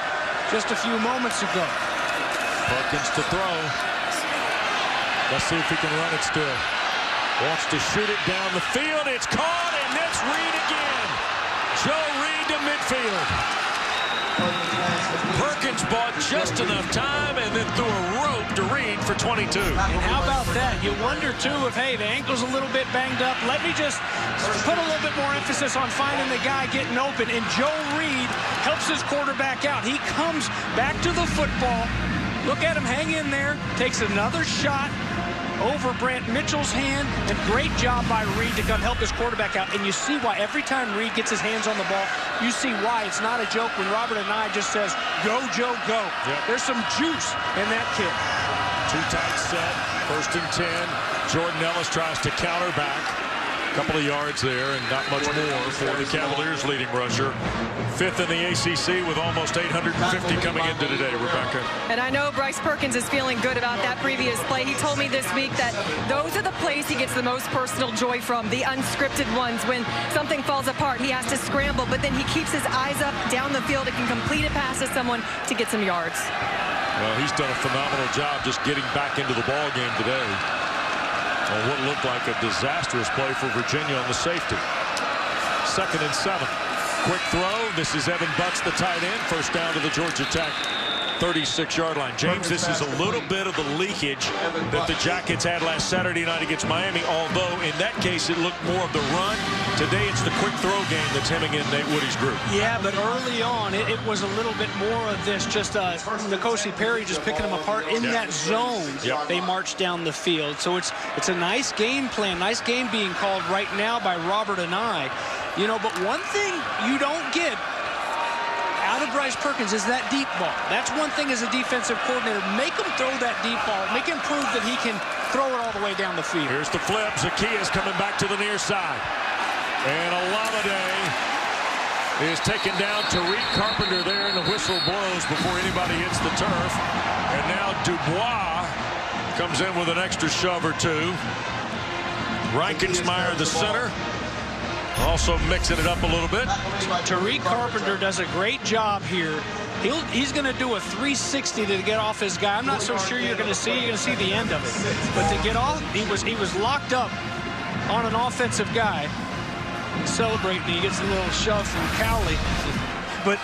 Speaker 2: just a few moments ago.
Speaker 1: Perkins to throw. Let's see if he can run it still. Wants to shoot it down the field. It's caught, and that's Reed again. Joe Reed to midfield. Perkins bought just enough time and then threw a rope to Reed for 22.
Speaker 2: And how about that? You wonder, too, if, hey, the ankle's a little bit banged up. Let me just put a little bit more emphasis on finding the guy getting open. And Joe Reed helps his quarterback out. He comes back to the football. Look at him hang in there. Takes another shot over Brant Mitchell's hand, and great job by Reed to come help his quarterback out. And you see why every time Reed gets his hands on the ball, you see why it's not a joke when Robert and I just says, go, Joe, go.
Speaker 1: Yep.
Speaker 2: There's some juice in that kid.
Speaker 1: 2 tight set, 1st and 10. Jordan Ellis tries to counter back. Couple of yards there and not much more for the Cavaliers' leading rusher. 5th in the ACC with almost 850 coming into today, Rebecca.
Speaker 3: And I know Bryce Perkins is feeling good about that previous play. He told me this week that those are the plays he gets the most personal joy from, the unscripted ones. When something falls apart, he has to scramble, but then he keeps his eyes up down the field and can complete a pass to someone to get some yards.
Speaker 1: Well, he's done a phenomenal job just getting back into the ball game today. On what looked like a disastrous play for Virginia on the safety. 2nd and 7. Quick throw. This is Evan Butts, the tight end. 1st down to the Georgia Tech 36-yard line. James, this is a little bit of the leakage that the Jackets had last Saturday night against Miami, although in that case it looked more of the run. Today it's the quick throw game that's hemming in Nate Woody's group.
Speaker 2: Yeah, but early on it was a little bit more of this, just N'Kosi Perry just picking them apart in that zone.
Speaker 1: Yep.
Speaker 2: They march down the field. So it's a nice game plan, nice game being called right now by Robert and I. You know, but one thing you don't get out of Bryce Perkins is that deep ball. That's one thing as a defensive coordinator. Make him throw that deep ball. Make him prove that he can throw it all the way down the field.
Speaker 1: Here's the flip. Zacchaeus coming back to the near side. And Olamide is taken down. Tariq Carpenter there, and the whistle blows before anybody hits the turf. And now Dubois comes in with an extra shove or two. Reichensmeyer, the center, also mixing it up a little bit.
Speaker 2: Tariq Carpenter does a great job here. He's going to do a 360 to get off his guy. I'm not so sure you're going to see. You're going to see the end of it. But to get off, he was locked up on an offensive guy. He's celebrating. He gets a little shove from Cowley. but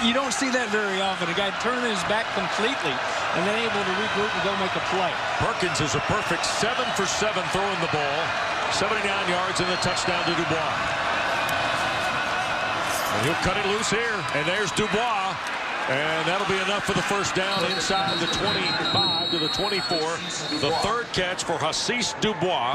Speaker 2: you don't see that very often. A guy turning his back completely and then able to regroup and go make a play.
Speaker 1: Perkins is a perfect 7 for 7 throwing the ball. 79 yards and the touchdown to Dubois. And he'll cut it loose here. And there's Dubois. And that'll be enough for the first down inside the 25 to the 24. The third catch for Hassis Dubois,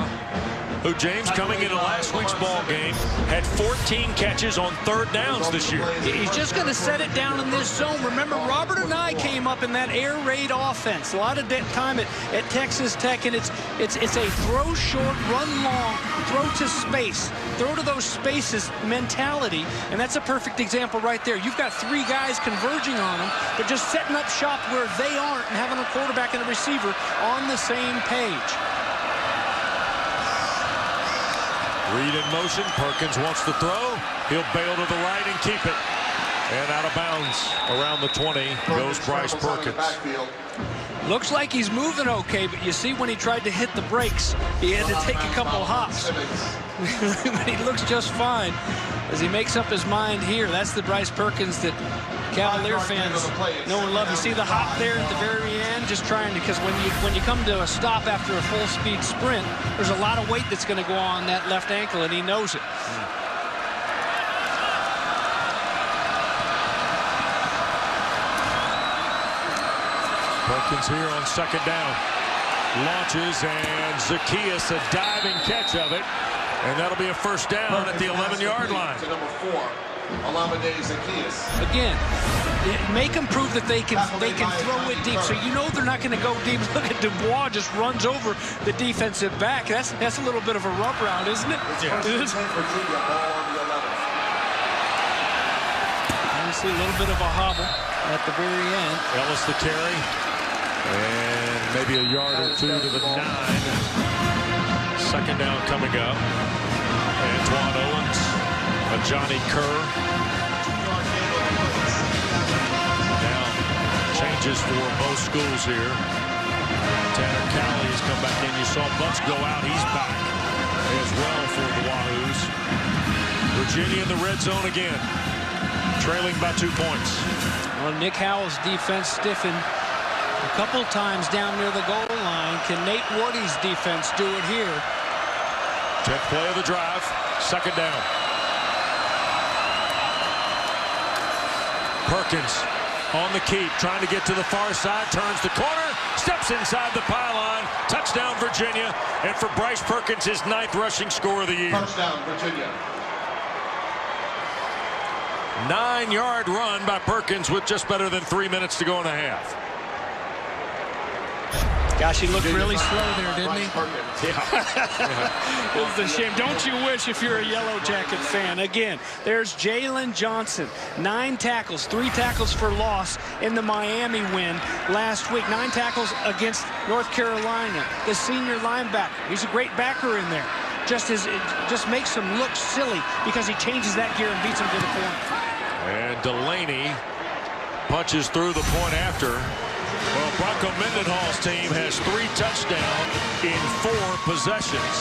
Speaker 1: who, James, coming into last week's ball game, had 14 catches on third downs this year.
Speaker 2: He's just going to set it down in this zone. Remember, Robert and I came up in that air raid offense. A lot of time at Texas Tech, and it's a throw short, run long, throw to space, throw to those spaces mentality, and that's a perfect example right there. You've got three guys converging on them, but just setting up shop where they aren't and having a quarterback and a receiver on the same page.
Speaker 1: Reed in motion. Perkins wants to throw. He'll bail to the right and keep it. And out of bounds around the 20 goes Bryce Perkins.
Speaker 2: Looks like he's moving okay, but you see when he tried to hit the brakes, he had to take a couple hops. But he looks just fine as he makes up his mind here. That's the Bryce Perkins that Cavalier fans know and love. You see the hop there at the very end, just trying to, because when you come to a stop after a full speed sprint, there's a lot of weight that's going to go on that left ankle, and he knows it.
Speaker 1: Perkins here on second down. Launches, and Zacchaeus a diving catch of it. And that'll be a first down at the 11-yard line.
Speaker 4: To number 4, Zacchaeus.
Speaker 2: Again, make them prove that they can throw it deep. So you know they're not going to go deep. Look at Dubois just runs over the defensive back. That's a little bit of a rub route, isn't it?
Speaker 1: Yeah.
Speaker 2: You see a little bit of a hobble at the very end.
Speaker 1: Ellis the carry. And maybe a yard or two to the 9. Second down coming up. Antoine Owens, a Johnny Kerr. Now changes for both schools here. Tanner Cowley has come back in. You saw Butts go out. He's back as well for the Wahoos. Virginia in the red zone again, trailing by 2 points.
Speaker 2: Well, Nick Howell's defense stiffened a couple times down near the goal line. Can Nate Woody's defense do it here?
Speaker 1: 10th play of the drive, second down. Perkins on the keep, trying to get to the far side, turns the corner, steps inside the pylon. Touchdown, Virginia. And for Bryce Perkins, his 9th rushing score of the year.
Speaker 4: Touchdown, Virginia.
Speaker 1: 9-yard run by Perkins with just better than 3 minutes to go in the half.
Speaker 2: Gosh, he looked really slow there, didn't he?
Speaker 1: Yeah.
Speaker 2: It's a shame. Don't you wish, if you're a Yellowjacket fan? Again, there's Jalen Johnson. 9 tackles, 3 tackles for loss in the Miami win last week. 9 tackles against North Carolina. The senior linebacker. He's a great backer in there. It just makes him look silly because he changes that gear and beats him to the corner.
Speaker 1: And Delaney punches through the point after. Well, Bronco Mendenhall's team has 3 touchdowns in 4 possessions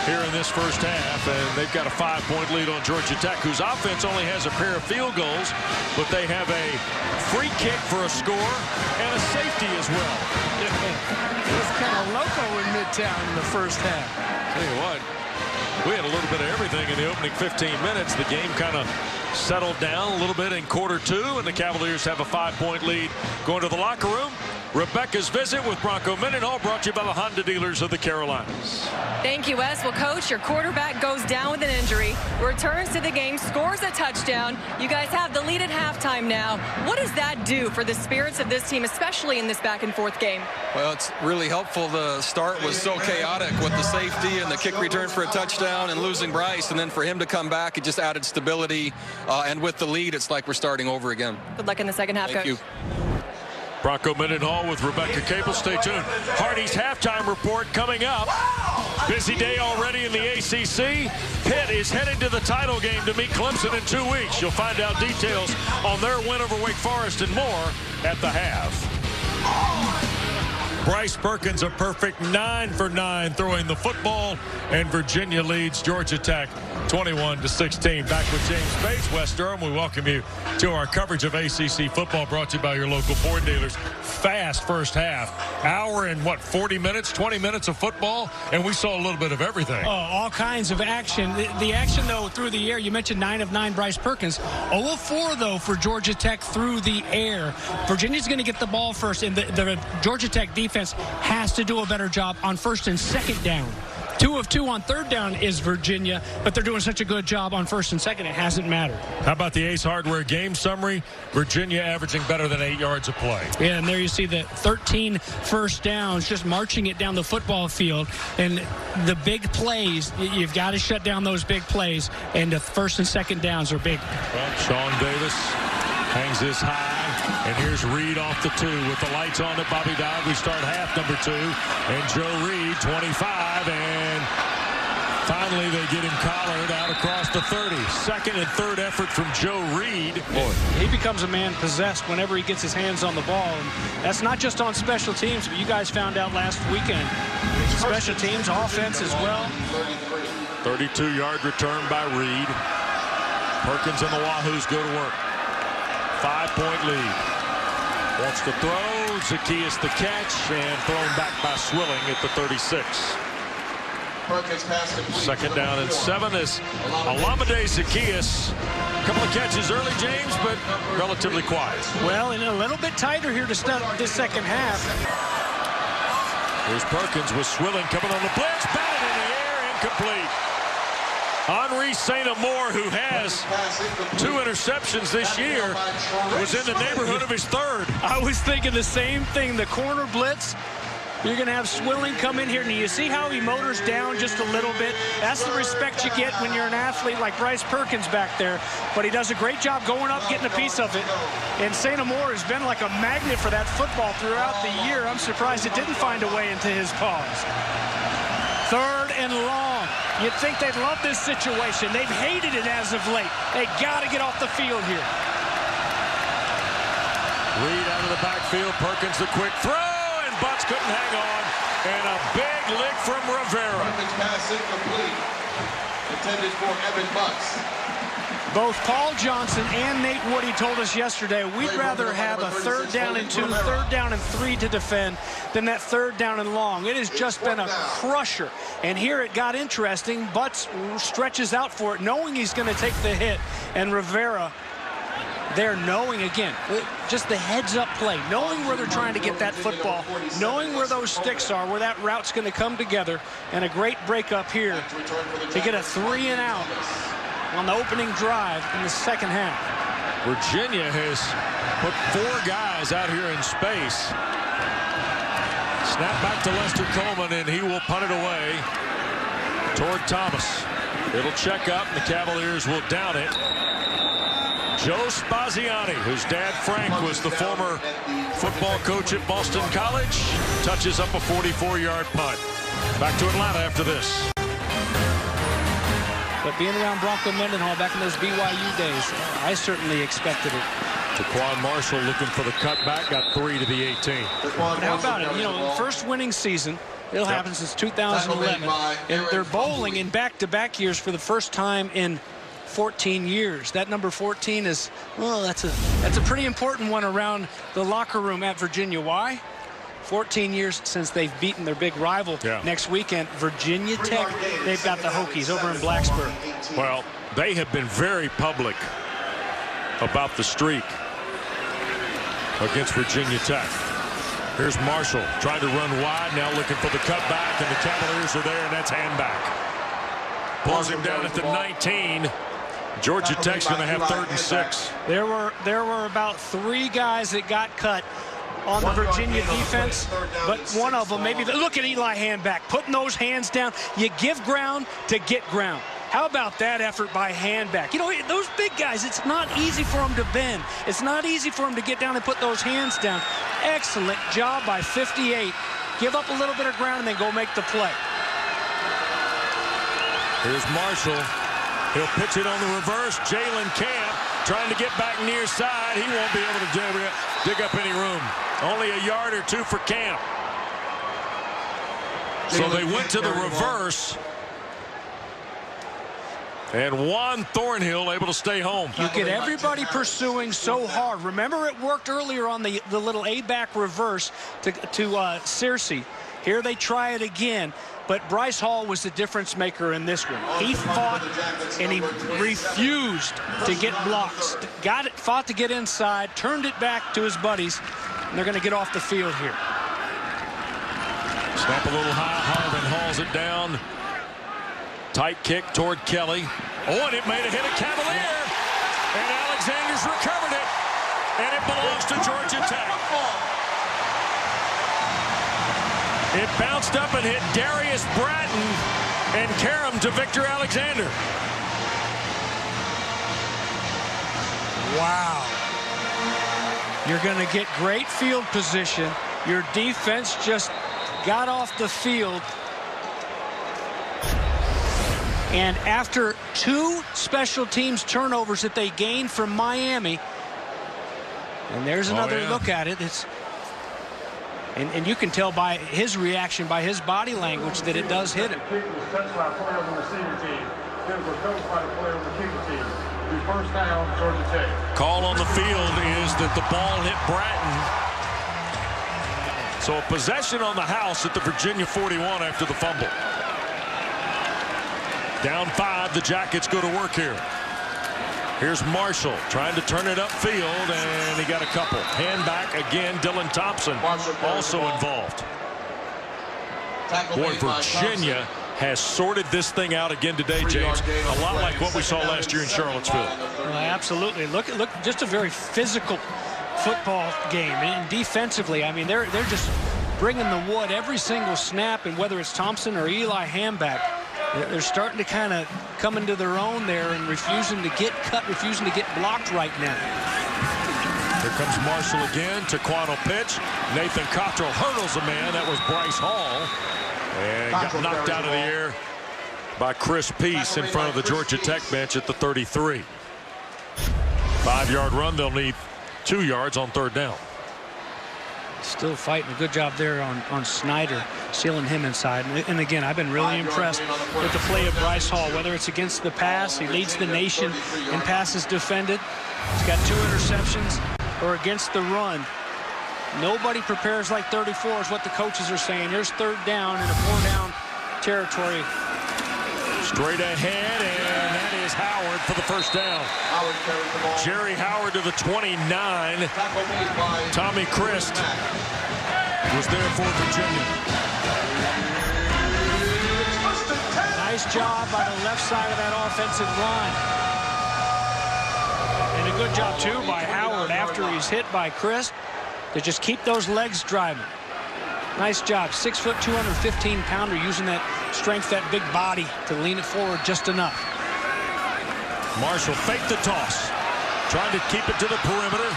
Speaker 1: here in this first half, and they've got a 5-point lead on Georgia Tech, whose offense only has a pair of field goals, but they have a free kick for a score and a safety as well.
Speaker 2: It was kind of loco in Midtown in the first half.
Speaker 1: Tell you what, we had a little bit of everything in the opening 15 minutes. The game kind of settled down a little bit in quarter 2, and the Cavaliers have a 5-point lead going to the locker room. Rebecca's visit with Bronco Mendenhall, brought to you by the Honda dealers of the Carolinas.
Speaker 3: Thank you, Wes. Well, Coach, your quarterback goes down with an injury, returns to the game, scores a touchdown. You guys have the lead at halftime now. What does that do for the spirits of this team, especially in this back-and-forth game?
Speaker 5: Well, it's really helpful. The start was so chaotic with the safety and the kick return for a touchdown and losing Bryce, and then for him to come back, it just added stability. And with the lead, it's like we're starting over again.
Speaker 3: Good luck in the second half,
Speaker 5: Thank
Speaker 3: Coach.
Speaker 5: you.
Speaker 1: Bronco Mendenhall with Rebecca Cable. Stay tuned. Hardy's halftime report coming up. Busy day already in the ACC. Pitt is heading to the title game to meet Clemson in 2 weeks. You'll find out details on their win over Wake Forest and more at the half. Bryce Perkins a perfect 9 for 9 throwing the football, and Virginia leads Georgia Tech 21-16. Back with James Bates, West Durham. We welcome you to our coverage of ACC football, brought to you by your local Ford dealers. Fast first half. Hour and 40 minutes, 20 minutes of football, and we saw a little bit of everything.
Speaker 2: Oh, all kinds of action. The action, though, through the air, you mentioned 9 of 9 Bryce Perkins. 0 of 4, though, for Georgia Tech through the air. Virginia's going to get the ball first, and the Georgia Tech defense has to do a better job on first and second down. 2 of 2 on third down is Virginia, but they're doing such a good job on first and second, it hasn't mattered.
Speaker 1: How about the Ace Hardware game summary? Virginia averaging better than 8 yards a play.
Speaker 2: Yeah, and there you see the 13 first downs, just marching it down the football field. And the big plays, you've got to shut down those big plays, and the first and second downs are big.
Speaker 1: Well, Sean Davis hangs this high. And here's Reed off the 2 with the lights on at Bobby Dodd. We start half number 2. And Joe Reed, 25. And finally they get him collared out across the 30. Second and third effort from Joe Reed.
Speaker 2: Boy, he becomes a man possessed whenever he gets his hands on the ball. And that's not just on special teams, but you guys found out last weekend. Special teams, offense as well.
Speaker 1: 32-yard return by Reed. Perkins and the Wahoos go to work. 5-point lead. Wants to throw. Zacchaeus the catch, and thrown back by Swilling at the 36. Second down and 7 is Alameda Zacchaeus. A couple of catches early, James, but relatively quiet.
Speaker 2: Well, and a little bit tighter here to start this second half.
Speaker 1: Here's Perkins with Swilling coming on the blitz. Batted in the air, incomplete. Henri St. Amour, who has 2 interceptions this year, was in the neighborhood of his third.
Speaker 2: I was thinking the same thing. The corner blitz, you're going to have Swilling come in here, and you see how he motors down just a little bit. That's the respect you get when you're an athlete like Bryce Perkins back there. But he does a great job going up, getting a piece of it. And St. Amour has been like a magnet for that football throughout the year. I'm surprised it didn't find a way into his paws. Third and long. You'd think they'd love this situation. They've hated it as of late. They got to get off the field here.
Speaker 1: Reed out of the backfield. Perkins the quick throw, and Butts couldn't hang on. And a big lick from Rivera.
Speaker 4: Perkins pass incomplete. Intended for Evan Butts.
Speaker 2: Both Paul Johnson and Nate Woody told us yesterday we'd rather have a 3rd down and 2, 3rd down and 3 to defend than that 3rd down and long. It has just been a crusher. And here it got interesting. Butts stretches out for it, knowing he's going to take the hit. And Rivera there knowing, again, just the heads-up play, knowing where they're trying to get that football, knowing where those sticks are, where that route's going to come together, and a great break up here to get a 3-and-out on the opening drive in the second half.
Speaker 1: Virginia has put 4 guys out here in space. Snap back to Lester Coleman, and he will punt it away toward Thomas. It'll check up, and the Cavaliers will down it. Joe Spaziani, whose dad Frank was the former football coach at Boston College, touches up a 44-yard punt. Back to Atlanta after this.
Speaker 2: But being around Bronco Mendenhall back in those BYU days, I certainly expected it.
Speaker 1: Taquan Marshall looking for the cutback, got 3 to the 18.
Speaker 2: But how about it? You know, first winning season. It'll happen since 2011. And they're bowling in back-to-back years for the first time in 14 years. That number 14 is, well, that's a pretty important one around the locker room at Virginia. Why? 14 years since they've beaten their big rival next weekend, Virginia Tech. They've got the Hokies over in Blacksburg.
Speaker 1: Well, they have been very public about the streak against Virginia Tech. Here's Marshall trying to run wide, now looking for the cutback, and the Cavaliers are there, and that's handback. Pulls him down at the 19. Georgia Tech's going to have 3rd and 6.
Speaker 2: There were about 3 guys that got cut on the Virginia defense, but one of them, maybe, look at Eli Handback, putting those hands down. You give ground to get ground. How about that effort by Handback? You know, those big guys, it's not easy for them to bend. It's not easy for them to get down and put those hands down. Excellent job by 58. Give up a little bit of ground and then go make the play.
Speaker 1: Here's Marshall. He'll pitch it on the reverse. Jalen Camp trying to get back near side. He won't be able to dig up any room. Only a yard or 2 for Camp. So they went to the reverse. And Juan Thornhill able to stay home.
Speaker 2: You get everybody pursuing so hard. Remember, it worked earlier on the little A-back reverse to Searcy. Here they try it again. But Bryce Hall was the difference maker in this one. He fought and he refused to get blocks. Fought to get inside, turned it back to his buddies, and they're going to get off the field here.
Speaker 1: Snap a little high. Harvin hauls it down. Tight kick toward Kelly. Oh, and it made a hit at Cavalier. And Alexander's recovered it. And it belongs to Georgia Tech. It bounced up and hit Darius Bratton and Karam to Victor Alexander.
Speaker 2: Wow. You're going to get great field position. Your defense just got off the field. And after 2 special teams turnovers that they gained from Miami, and there's another look at it. And you can tell by his reaction, by his body language, that it does hit him.
Speaker 4: Touched by a player on the receiving team. Then was coached by the player on the kicking team. The first down, Georgia Tech.
Speaker 1: Call on the field is that the ball hit Bratton. So a possession on the house at the Virginia 41 after the fumble. Down 5, the Jackets go to work here. Here's Marshall trying to turn it upfield, and he got a couple. Hand back again, Dylan Thompson also involved. Boy, Virginia has sorted this thing out again today, James. A lot like what we saw last year in Charlottesville.
Speaker 2: Well, absolutely. Look, just a very physical football game. And defensively, I mean, they're just bringing the wood every single snap, and whether it's Thompson or Eli Hamback, they're starting to kind of come into their own there and refusing to get cut, refusing to get blocked right now.
Speaker 1: Here comes Marshall again. Taquano pitch. Nathan Cottrell hurdles a man. That was Bryce Hall. And got knocked out of the air by Chris Peace in front of the Georgia Tech bench at the 33. 5-yard run. They'll need 2 yards on 3rd down.
Speaker 2: Still fighting. A good job there on Snyder, sealing him inside. And again, I've been really impressed with the play of Bryce Hall, whether it's against the pass. He leads the nation in passes defended. He's got 2 interceptions, or against the run. Nobody prepares like 34 is what the coaches are saying. Here's 3rd down in a 4-down territory.
Speaker 1: Straight ahead, and that is Howard for the 1st down. Jerry Howard to the 29. Tommy Christ was there for Virginia.
Speaker 2: Nice job by the left side of that offensive line. And a good job, too, by Howard after he's hit by Christ to just keep those legs driving. Nice job. 6 foot, 215-pounder, using that strength, that big body to lean it forward just enough.
Speaker 1: Marshall faked the toss, trying to keep it to the perimeter,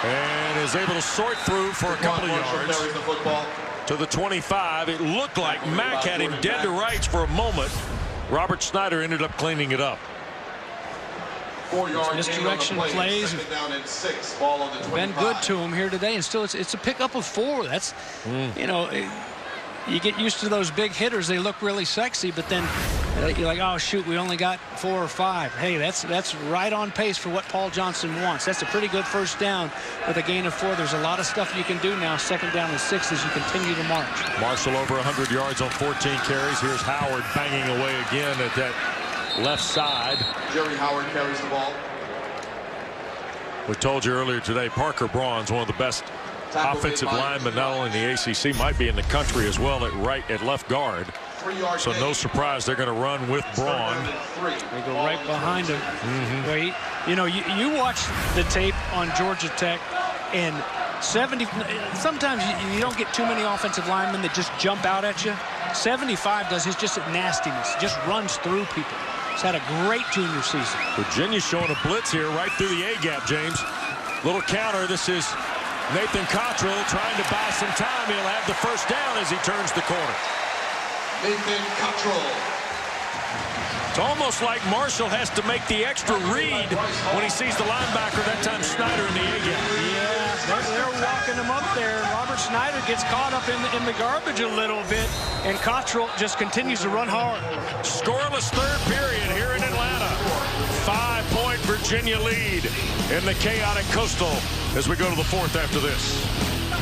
Speaker 1: and is able to sort through for a couple of yards to the 25. It looked like Mack had him dead to rights for a moment. Robert Snyder ended up cleaning it up.
Speaker 2: Misdirection plays been good to him here today, and still it's a pickup of 4. That's you know, you get used to those big hitters. They look really sexy, but then you're like, oh shoot, we only got 4 or 5. Hey, that's right on pace for what Paul Johnson wants. That's a pretty good 1st down with a gain of 4. There's a lot of stuff you can do now, 2nd down and 6 as you continue to march. Marshall
Speaker 1: over 100 yards on 14 carries. Here's Howard banging away again at that left side.
Speaker 4: Jerry Howard carries the ball.
Speaker 1: We told you earlier today, Parker Braun's one of the best offensive linemen, not only in the ACC, might be in the country as well at left guard. So no surprise they're going to run with Braun.
Speaker 2: They go right behind him. Wait, you know, you watch the tape on Georgia Tech, and sometimes you don't get too many offensive linemen that just jump out at you. 75 does his just nastiness, just runs through people. He's had a great junior season.
Speaker 1: Virginia showing a blitz here right through the A-gap, James. Little counter. This is Nathan Cottrell trying to buy some time. He'll have the 1st down as he turns the corner.
Speaker 4: Nathan Cottrell.
Speaker 1: It's almost like Marshall has to make the extra read when he sees the linebacker. That time Snyder in the A-gap.
Speaker 2: Yeah, they're walking him up there. Robert Snyder gets caught up in the garbage a little bit, and Cottrell just continues to run hard.
Speaker 1: Scoreless 3rd period here in Atlanta. Virginia lead in the chaotic Coastal as we go to the fourth after this.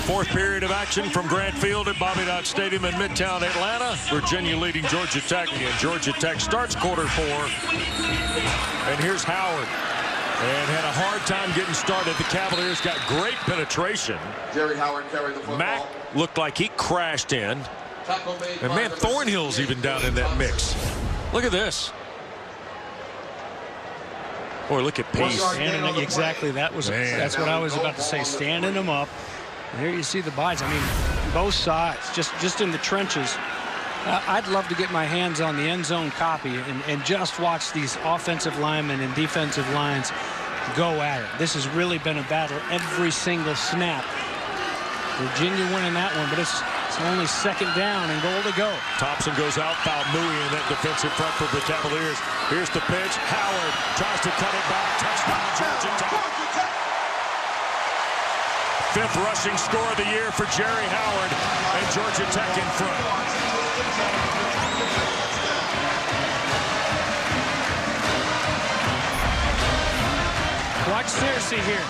Speaker 1: Fourth period of action from Grant Field at Bobby Dodd Stadium in Midtown Atlanta. Virginia leading Georgia Tech, and Georgia Tech starts quarter four. And here's Howard. And had a hard time getting started. The Cavaliers got great penetration.
Speaker 4: Jerry Howard carried the football.
Speaker 1: Mack looked like he crashed in. And man, Thornhill's even down in that mix. Look at this. Boy, look at Peace.
Speaker 2: Exactly. That's what I was about to say. Standing them up. And here you see the bites. I mean, both sides, just in the trenches. I'd love to get my hands on the end zone copy and just watch these offensive linemen and defensive lines go at it. This has really been a battle every single snap. Virginia winning that one, but it's only second down and goal to go.
Speaker 1: Thompson goes out, foul Mui in that defensive front for the Cavaliers. Here's the pitch. Howard tries to cut it back. Touchdown, Georgia Tech. Fifth rushing score of the year for Jerry Howard, and Georgia Tech in front.
Speaker 2: Watch Searcy here.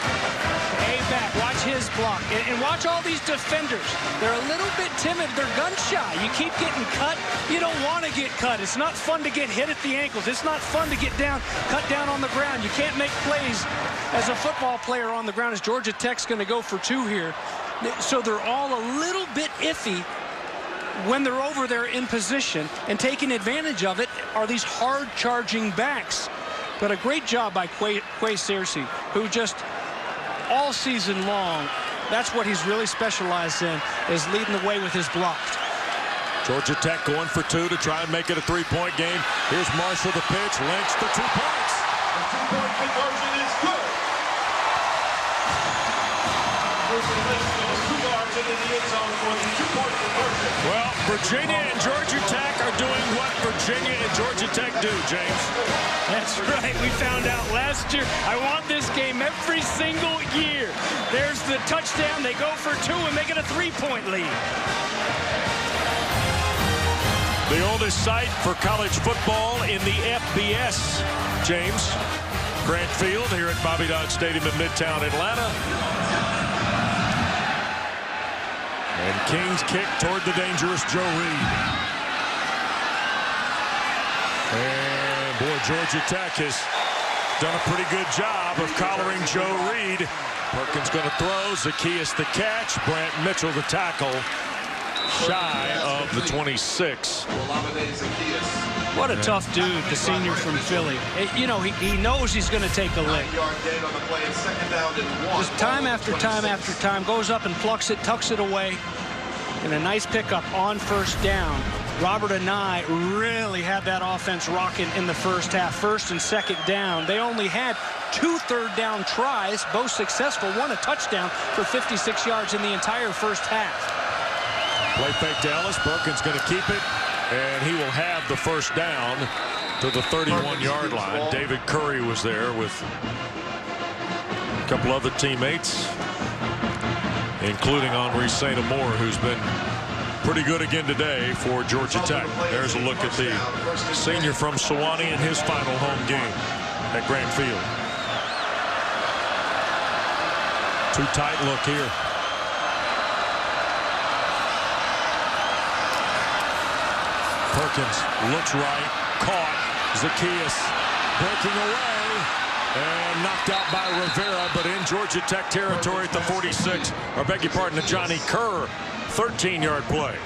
Speaker 2: A-back. Watch his block. And watch all these defenders. They're a little bit timid. They're gun shy. You keep getting cut. You don't want to get cut. It's not fun to get hit at the ankles. It's not fun to get cut down on the ground. You can't make plays as a football player on the ground, as Georgia Tech's going to go for two here. So they're all a little bit iffy when they're over there in position, and taking advantage of it are these hard charging backs. But a great job by Quay Searcy, who just all season long, that's what he's really specialized in, is leading the way with his blocks.
Speaker 1: Georgia Tech going for two to try and make it a three-point game. Here's Marshall, the pitch. Lynch, the 2 points.
Speaker 4: The 2-point conversion is good.
Speaker 1: Well, Virginia and Georgia Tech are doing what Virginia and Georgia Tech do, James.
Speaker 2: That's right. We found out last year. I want this game every single year. There's the touchdown. They go for two and make it a 3-point lead.
Speaker 1: The oldest site for college football in the FBS, James. Grant Field here at Bobby Dodd Stadium in Midtown Atlanta. And King's kick toward the dangerous Joe Reed. And boy, Georgia Tech has done a pretty good job of collaring Joe Reed. Perkins going to throw. Zacchaeus the catch. Brant Mitchell the tackle. Shy of the 26.
Speaker 2: What a tough dude, the senior from Philly. You know, he knows he's going to take a lick. Just time after time after time, goes up and plucks it, tucks it away. And a nice pickup on first down. Robert and I really had that offense rocking in the first half. First and second down. They only had 2 third-down tries, both successful. One a touchdown for 56 yards in the entire first half.
Speaker 1: Play fake to Ellis. Perkins going to keep it, and he will have the first down to the 31-yard line. David Curry was there with a couple other teammates, including Henri St. Amour, who's been pretty good again today for Georgia Tech. There's a look at the senior from Sewanee in his final home game at Grant Field. Too tight look here. Perkins looks right, caught. Zacchaeus breaking away and knocked out by Rivera, but in Georgia Tech territory at the 46. Or beg your pardon, the Johnny Kerr 13-yard play.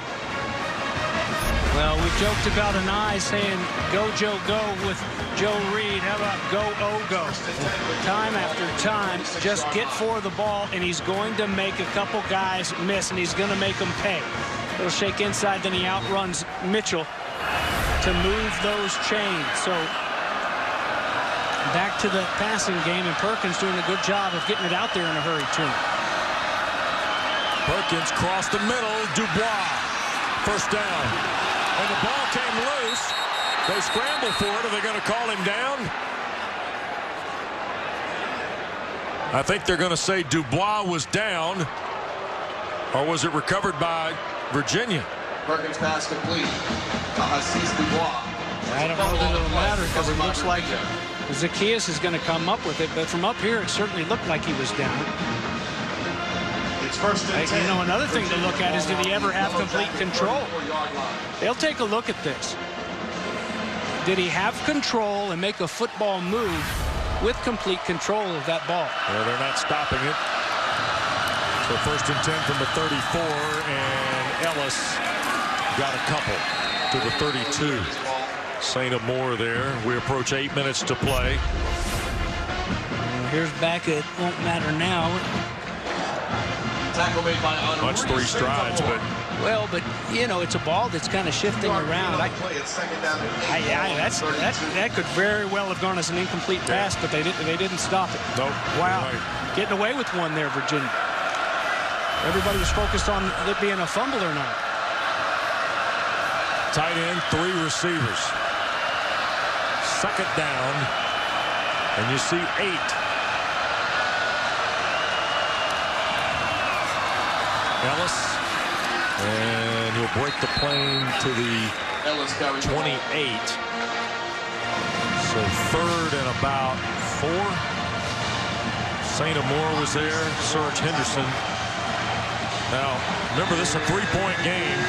Speaker 2: Well, we joked about an eye saying, go, Joe, go with Joe Reed. How about go, oh, go? Time after time, just get for the ball, and he's going to make a couple guys miss, and he's going to make them pay. He'll shake inside, then he outruns Mitchell to move those chains. So back to the passing game, and Perkins doing a good job of getting it out there in a hurry, too.
Speaker 1: Perkins crossed the middle. Dubois, first down. And the ball came loose. They scramble for it. Are they going to call him down? I think they're going to say Dubois was down. Or was it recovered by Virginia?
Speaker 4: Perkins pass complete. Assis Dubois.
Speaker 2: I don't know that it'll matter because it looks like Zacchaeus is going to come up with it, but from up here, it certainly looked like he was down.
Speaker 4: It's first and 10.
Speaker 2: You know, another thing to look at is, did he ever have complete control? They'll take a look at this. Did he have control and make a football move with complete control of that ball?
Speaker 1: Well, they're not stopping it. So first and 10 from the 34, and Ellis got a couple to the 32. St. Amour there. We approach 8 minutes to play.
Speaker 2: Here's back. It won't matter now.
Speaker 4: Tackle made by Honor.
Speaker 1: Much 3 strides, but
Speaker 2: Well, but you know, it's a ball that's kind of shifting around. That could very well have gone as an incomplete pass, but they didn't stop it.
Speaker 1: Nope.
Speaker 2: Wow,
Speaker 1: Right.
Speaker 2: Getting away with one there, Virginia. Everybody was focused on it being a fumble or not.
Speaker 1: Tight end, 3 receivers. Second down, and you see 8. Ellis, and he'll break the plane to the 28. So third and about 4. St. Amour was there. Serge Henderson. Now, remember, this is a 3-point game,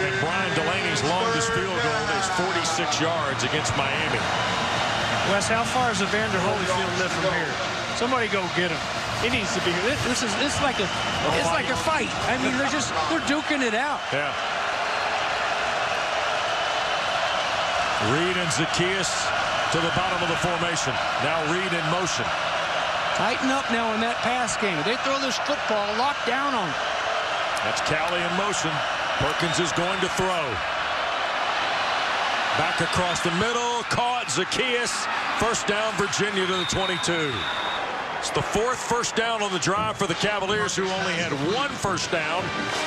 Speaker 1: and Brian Delaney's longest field goal is 46 yards against Miami.
Speaker 2: Wes, how far is Evander Holyfield live from here? Somebody go get him. He needs to be here. It's like a fight. I mean, they're duking it out.
Speaker 1: Yeah. Reed and Zacchaeus to the bottom of the formation. Now Reed in motion.
Speaker 2: Tighten up now in that pass game. They throw this football locked down on them.
Speaker 1: That's Callie in motion. Perkins is going to throw. Back across the middle. Caught. Zacchaeus. First down, Virginia to the 22. It's the 4th first down on the drive for the Cavaliers, who only had 1 first down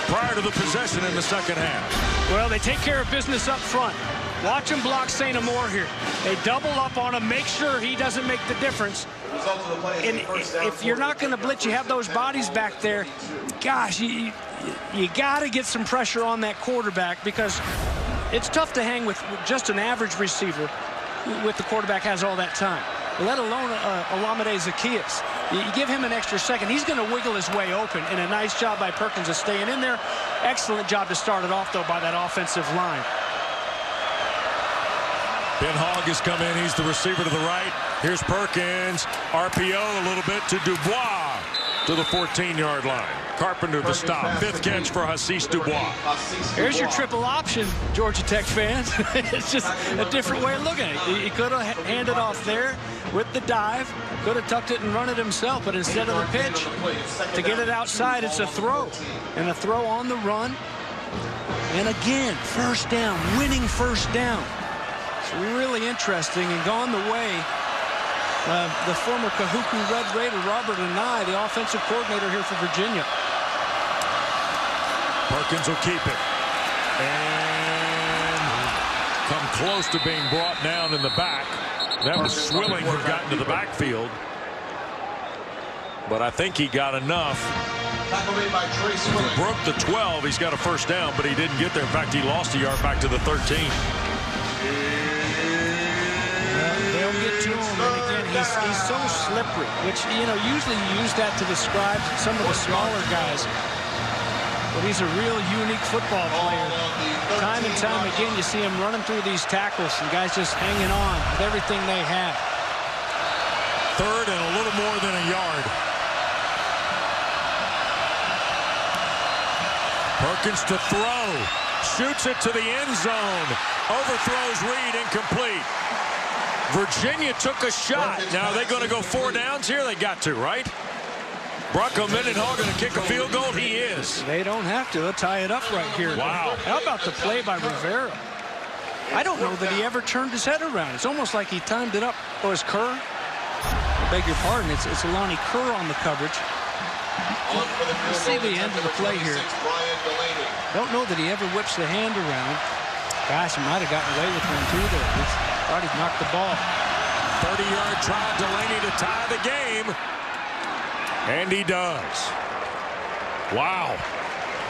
Speaker 1: prior to the possession in the second half.
Speaker 2: Well, they take care of business up front. Watch him block St. Amour here. They double up on him, make sure he doesn't make the difference. And if you're not going to blitz, you have those bodies back there. Gosh, you got to get some pressure on that quarterback, because it's tough to hang with just an average receiver with the quarterback has all that time, let alone Olamide Zacchaeus. You give him an extra second, he's going to wiggle his way open, and a nice job by Perkins of staying in there. Excellent job to start it off, though, by that offensive line.
Speaker 1: Ben Hogg has come in. He's the receiver to the right. Here's Perkins. RPO a little bit to Dubois to the 14-yard line. Carpenter the stop. 5th catch for Hassis Dubois.
Speaker 2: Here's your triple option, Georgia Tech fans. It's just a different way of looking at it. He could have handed off there with the dive, could have tucked it and run it himself, but instead of the pitch, to get it outside, it's a throw. And a throw on the run. And again, first down, winning first down. It's really interesting, and gone the way the former Kahuku Red Raider, Robert Anai, the offensive coordinator here for Virginia.
Speaker 1: Perkins will keep it. And come close to being brought down in the back. That was Swilling who got into the backfield. But I think he got enough. If he broke the 12, he's got a first down, but he didn't get there. In fact, he lost a yard back to the 13.
Speaker 2: They'll get to him, and again, he's so slippery, which, you know, usually you use that to describe some of the smaller guys. But he's a real unique football player. Time and time again, you see him running through these tackles, and guys just hanging on with everything they have.
Speaker 1: 3rd and a little more than a yard. Perkins to throw. Shoots it to the end zone. Overthrows Reed, incomplete. Virginia took a shot. Now, are they going to go 4 downs here? They got to, right? Bronco Mendenhall going to kick a field goal? He is.
Speaker 2: They don't have to. They'll tie it up right here.
Speaker 1: Wow.
Speaker 2: How about the play by Rivera? I don't know that he ever turned his head around. It's almost like he timed it up. Oh, it's Kerr? I beg your pardon. It's Alani Kerr on the coverage. You see the end of the play here. Don't know that he ever whips the hand around. Gosh, he might have gotten away with one too there. Thought he knocked the ball.
Speaker 1: 30-yard try, Delaney to tie the game. And he does. Wow.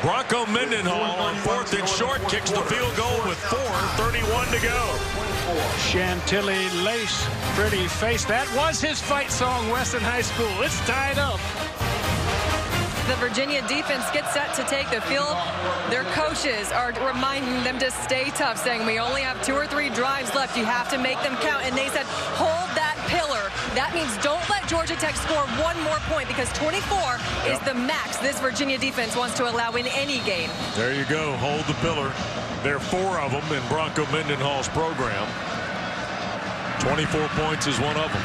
Speaker 1: Bronco Mendenhall on 4th and short kicks the field goal with 4:31 to go.
Speaker 2: Chantilly lace, pretty face. That was his fight song, Weston High School. It's tied up.
Speaker 3: The Virginia defense gets set to take the field. Their coaches are reminding them to stay tough, saying we only have 2 or 3 drives left. You have to make them count. And they said, hold that pillar. That means don't let Georgia Tech score 1 more point, because 24 is the max this Virginia defense wants to allow in any game.
Speaker 1: There you go. Hold the pillar. There are 4 of them in Bronco Mendenhall's program. 24 points is one of them.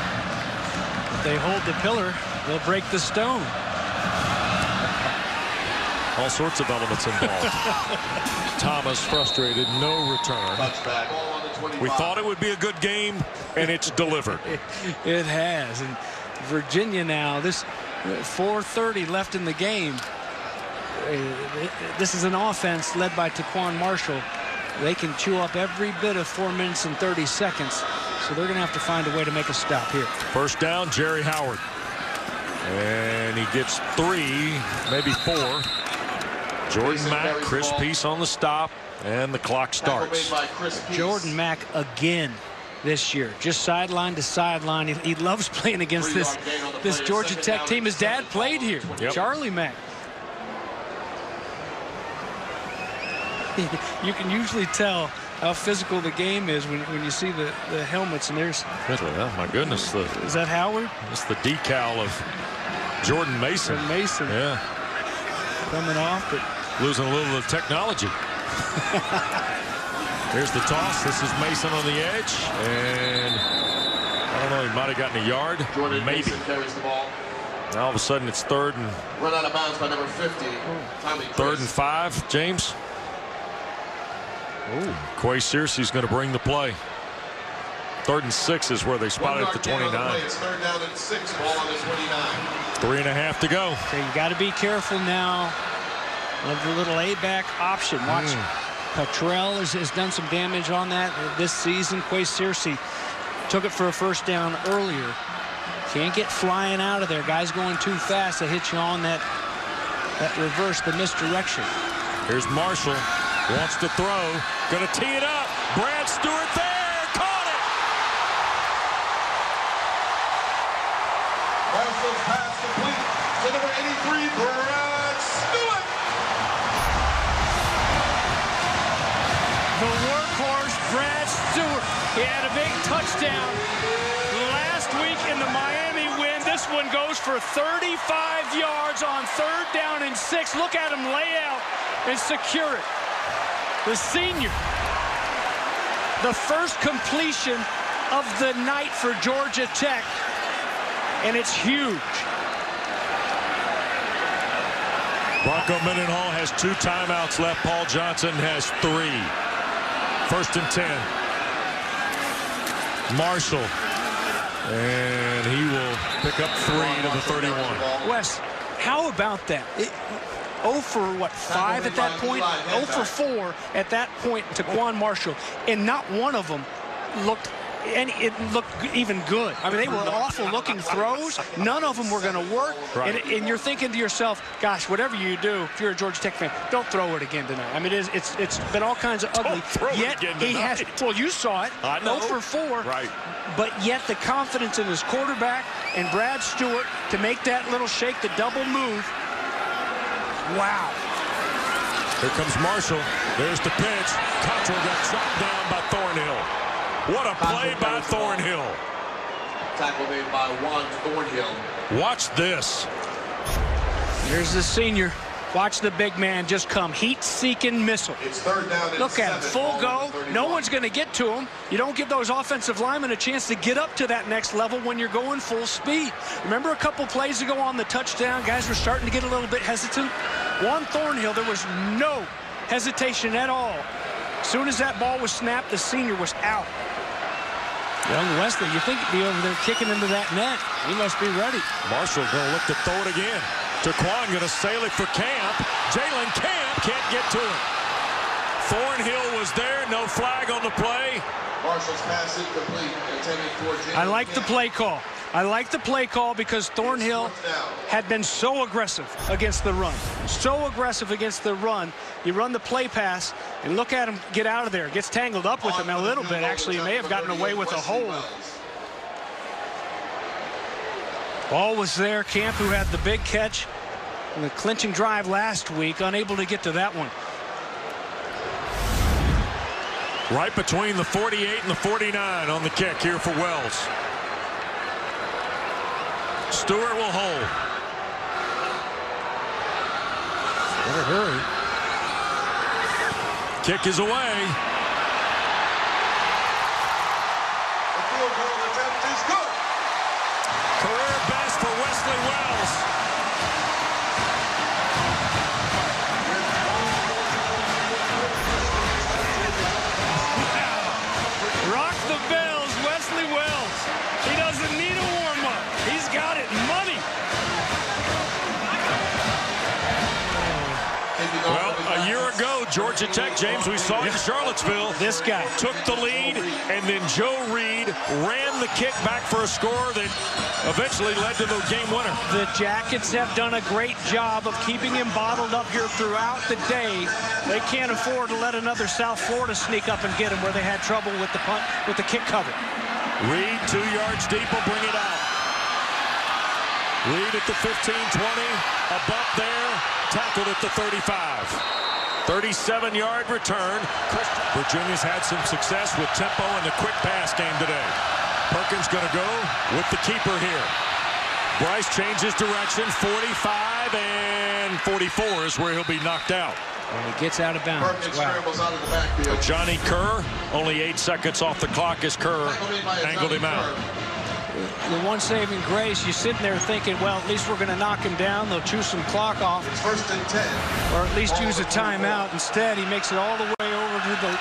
Speaker 2: If they hold the pillar, they'll break the stone.
Speaker 1: All sorts of elements involved. Thomas frustrated, no return. We thought it would be a good game, and it's delivered.
Speaker 2: It has. And Virginia now, this 4:30 left in the game. This is an offense led by Taquan Marshall. They can chew up every bit of 4 minutes and 30 seconds. So they're going to have to find a way to make a stop here.
Speaker 1: First down, Jerry Howard. And he gets 3, maybe 4. Jordan Mack, Chris Peace on the stop, and the clock starts.
Speaker 2: Jordan Mack again this year, just sideline to sideline. He loves playing against this Georgia Tech team. His dad played here, Charlie Mack. You can usually tell how physical the game is when you see the helmets, and there's...
Speaker 1: Oh, my goodness.
Speaker 2: Is that Howard?
Speaker 1: It's the decal of Jordan Mason. Yeah.
Speaker 2: Coming off, but
Speaker 1: losing a little of the technology. Here's the toss. This is Mason on the edge, and I don't know, he might have gotten a yard.
Speaker 4: Jordan
Speaker 1: maybe.
Speaker 4: Mason carries the ball.
Speaker 1: Now all of a sudden it's 3rd and...
Speaker 4: Run out of bounds by number 50.
Speaker 1: 3rd and 5, James. Quay Searcy's going to bring the play. 3rd and 6 is where they spotted at the 29.
Speaker 4: It's 3rd down and 6, ball on the 29.
Speaker 1: 3.5 to go.
Speaker 2: Okay, you got to be careful now of the little A-back option. Watch, Cottrell has done some damage on that this season. Quay Searcy took it for a first down earlier. Can't get flying out of there. Guys going too fast to hit you on that reverse, the misdirection.
Speaker 1: Here's Marshall. Wants to throw. Going to tee it up. Brad Stewart there. Caught it.
Speaker 4: Marshall's pass complete to number 83, Brad Stewart.
Speaker 2: The workhorse, Brad Stewart. He had a big touchdown last week in the Miami win. This one goes for 35 yards on 3rd down and 6. Look at him lay out and secure it. The senior. The first completion of the night for Georgia Tech. And it's huge.
Speaker 1: Bronco Mendenhall has 2 timeouts left. Paul Johnson has 3. 1st and 10. Marshall. And he will pick up 3 to the 31.
Speaker 2: Wes, how about that? 0 for what, 5 at that point? 0 for 4 at that point to Taquan Marshall, and not one of them looked, and it looked even good. I mean, they were awful looking throws. None of them were going to work.
Speaker 1: Right.
Speaker 2: And you're thinking to yourself, gosh, whatever you do, if you're a Georgia Tech fan, don't throw it again tonight. I mean, it's been all kinds of ugly. Yet he has. Well, you saw it.
Speaker 1: I know.
Speaker 2: 0 for 4.
Speaker 1: Right.
Speaker 2: But yet the confidence in his quarterback and Brad Stewart to make that little shake, the double move. Wow.
Speaker 1: Here comes Marshall. There's the pitch. Cottrell got chopped down by Thornhill. What a play by Thornhill.
Speaker 4: Tackle made by Juan Thornhill.
Speaker 1: Watch this.
Speaker 2: Here's the senior. Watch the big man just come. Heat-seeking missile.
Speaker 4: It's 3rd down and
Speaker 2: Look
Speaker 4: 7,
Speaker 2: at him, full go. No one's going to get to him. You don't give those offensive linemen a chance to get up to that next level when you're going full speed. Remember a couple plays ago on the touchdown, guys were starting to get a little bit hesitant. Juan Thornhill, there was no hesitation at all. As soon as that ball was snapped, the senior was out. Young Wesley, you think he'd be over there kicking into that net. He must be ready.
Speaker 1: Marshall going to look to throw it again. Taquan going to sail it for Camp. Jalen Camp can't get to it. Thornhill was there. No flag on the play.
Speaker 4: Marshall's pass incomplete. Intended for Jalen
Speaker 2: I like the
Speaker 4: Camp.
Speaker 2: play call. I like the play call because Thornhill had been so aggressive against the run. So aggressive against the run. You run the play pass, and look at him get out of there. Gets tangled up with him a little bit. Actually, he may have gotten away with a hold. Ball was there. Camp, who had the big catch and the clinching drive last week, unable to get to that one.
Speaker 1: Right between the 48 and the 49 on the kick here for Wells. Stewart will hold.
Speaker 2: Better hurry.
Speaker 1: Kick is away.
Speaker 4: The field goal attempt is good.
Speaker 1: Career best for Wesley Wells.
Speaker 2: Rock the bells, Wesley Wells. He doesn't need a warm-up. He's got it money.
Speaker 1: Well, a year ago, Georgia Tech, James, we saw in Charlottesville.
Speaker 2: This guy
Speaker 1: Took the lead, and then Joe Reed ran the kick back for a score that eventually led to the game winner.
Speaker 2: The Jackets have done a great job of keeping him bottled up here throughout the day. They can't afford to let another South Florida sneak up and get him where they had trouble with the punt, with the kick cover.
Speaker 1: Reed 2 yards deep will bring it out. Reed at the 15-20, a bump there, tackled at the 35. 37-yard return. Virginia's had some success with tempo in the quick pass game today. Perkins going to go with the keeper here. Bryce changes direction. 45 and 44 is where he'll be knocked out.
Speaker 2: And he gets out of bounds.
Speaker 4: Perkins scrambles out of the backfield.
Speaker 1: Johnny Kerr, only 8 seconds off the clock as Kerr angled him out.
Speaker 2: The one saving grace, you're sitting there thinking, well, at least we're going to knock him down. They'll chew some clock off.
Speaker 4: It's 1st and 10.
Speaker 2: Or at least use a timeout. Instead, he makes it all the way over to the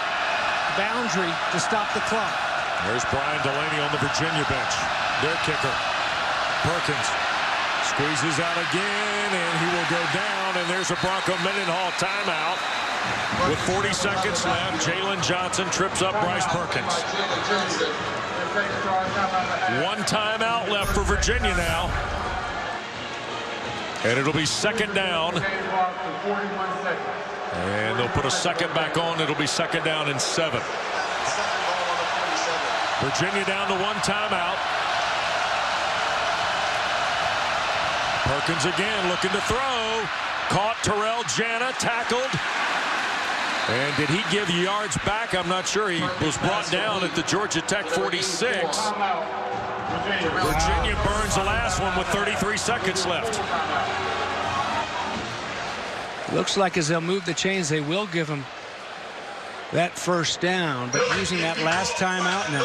Speaker 2: boundary to stop the clock.
Speaker 1: There's Brian Delaney on the Virginia bench. Their kicker. Perkins squeezes out again, and he will go down. And there's a Bronco Mendenhall timeout. With 40 seconds left, Jalen Johnson trips up Bryce Perkins. One timeout left for Virginia now. And it'll be 2nd down. And they'll put a second back on. It'll be 2nd down and 7. Virginia down to 1 timeout. Perkins again looking to throw. Caught Terrell Jana, tackled. And did he give yards back? I'm not sure. He was brought down at the Georgia Tech 46. Virginia burns the last one with 33 seconds left.
Speaker 2: Looks like as they'll move the chains, they will give him that 1st down, but using that last timeout now.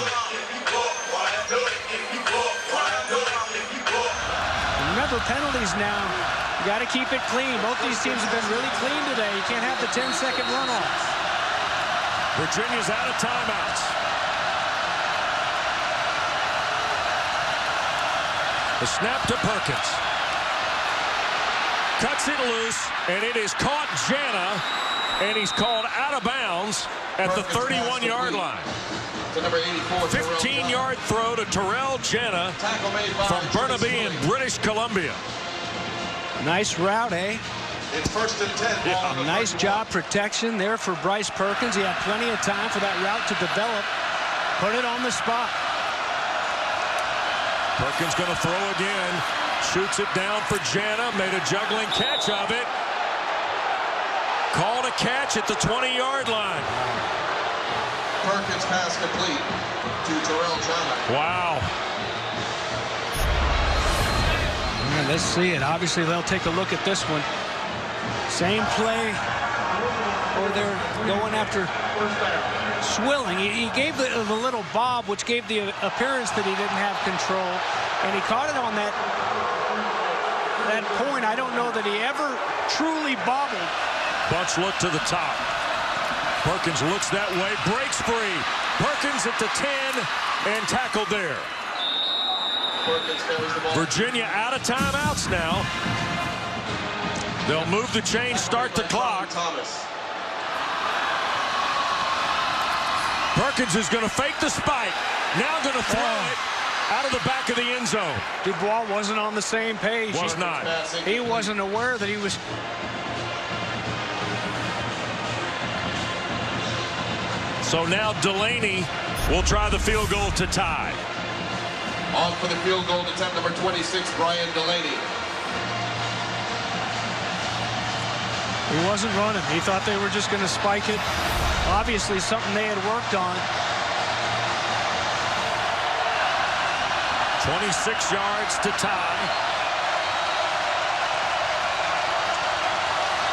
Speaker 2: And remember, penalties now. You got to keep it clean. Both these teams have been really clean today. You can't have the 10-second runoff.
Speaker 1: Virginia's out of timeouts. The snap to Perkins. Cuts it loose, and it is caught Jana, and he's called out of bounds at the 31-yard line. 15-yard throw to Terrell Jana from Burnaby in British Columbia.
Speaker 2: Nice route, eh?
Speaker 4: It's 1st and 10.
Speaker 1: Yeah.
Speaker 2: Nice job protection there for Bryce Perkins. He had plenty of time for that route to develop. Put it on the spot.
Speaker 1: Perkins going to throw again. Shoots it down for Jana. Made a juggling catch of it. Called a catch at the 20-yard line.
Speaker 4: Perkins pass complete to Terrell Jana.
Speaker 1: Wow.
Speaker 2: Yeah, let's see it. Obviously, they'll take a look at this one. Same play, or they're going after Swilling. He gave the little bob, which gave the appearance that he didn't have control, and he caught it on that point. I don't know that he ever truly bobbled.
Speaker 1: Bunch look to the top. Perkins looks that way, breaks free. Perkins at the 10 and tackled there. Virginia out of timeouts now. They'll move the chain, start the clock. Perkins is going to fake the spike. Now going to throw it out of the back of the end zone.
Speaker 2: Dubois wasn't on the same page.
Speaker 1: Was not.
Speaker 2: He wasn't aware that he was.
Speaker 1: So now Delaney will try the field goal to tie.
Speaker 4: On for the field goal attempt, number 26, Brian Delaney.
Speaker 2: He wasn't running. He thought they were just going to spike it. Obviously something they had worked on.
Speaker 1: 26 yards to tie.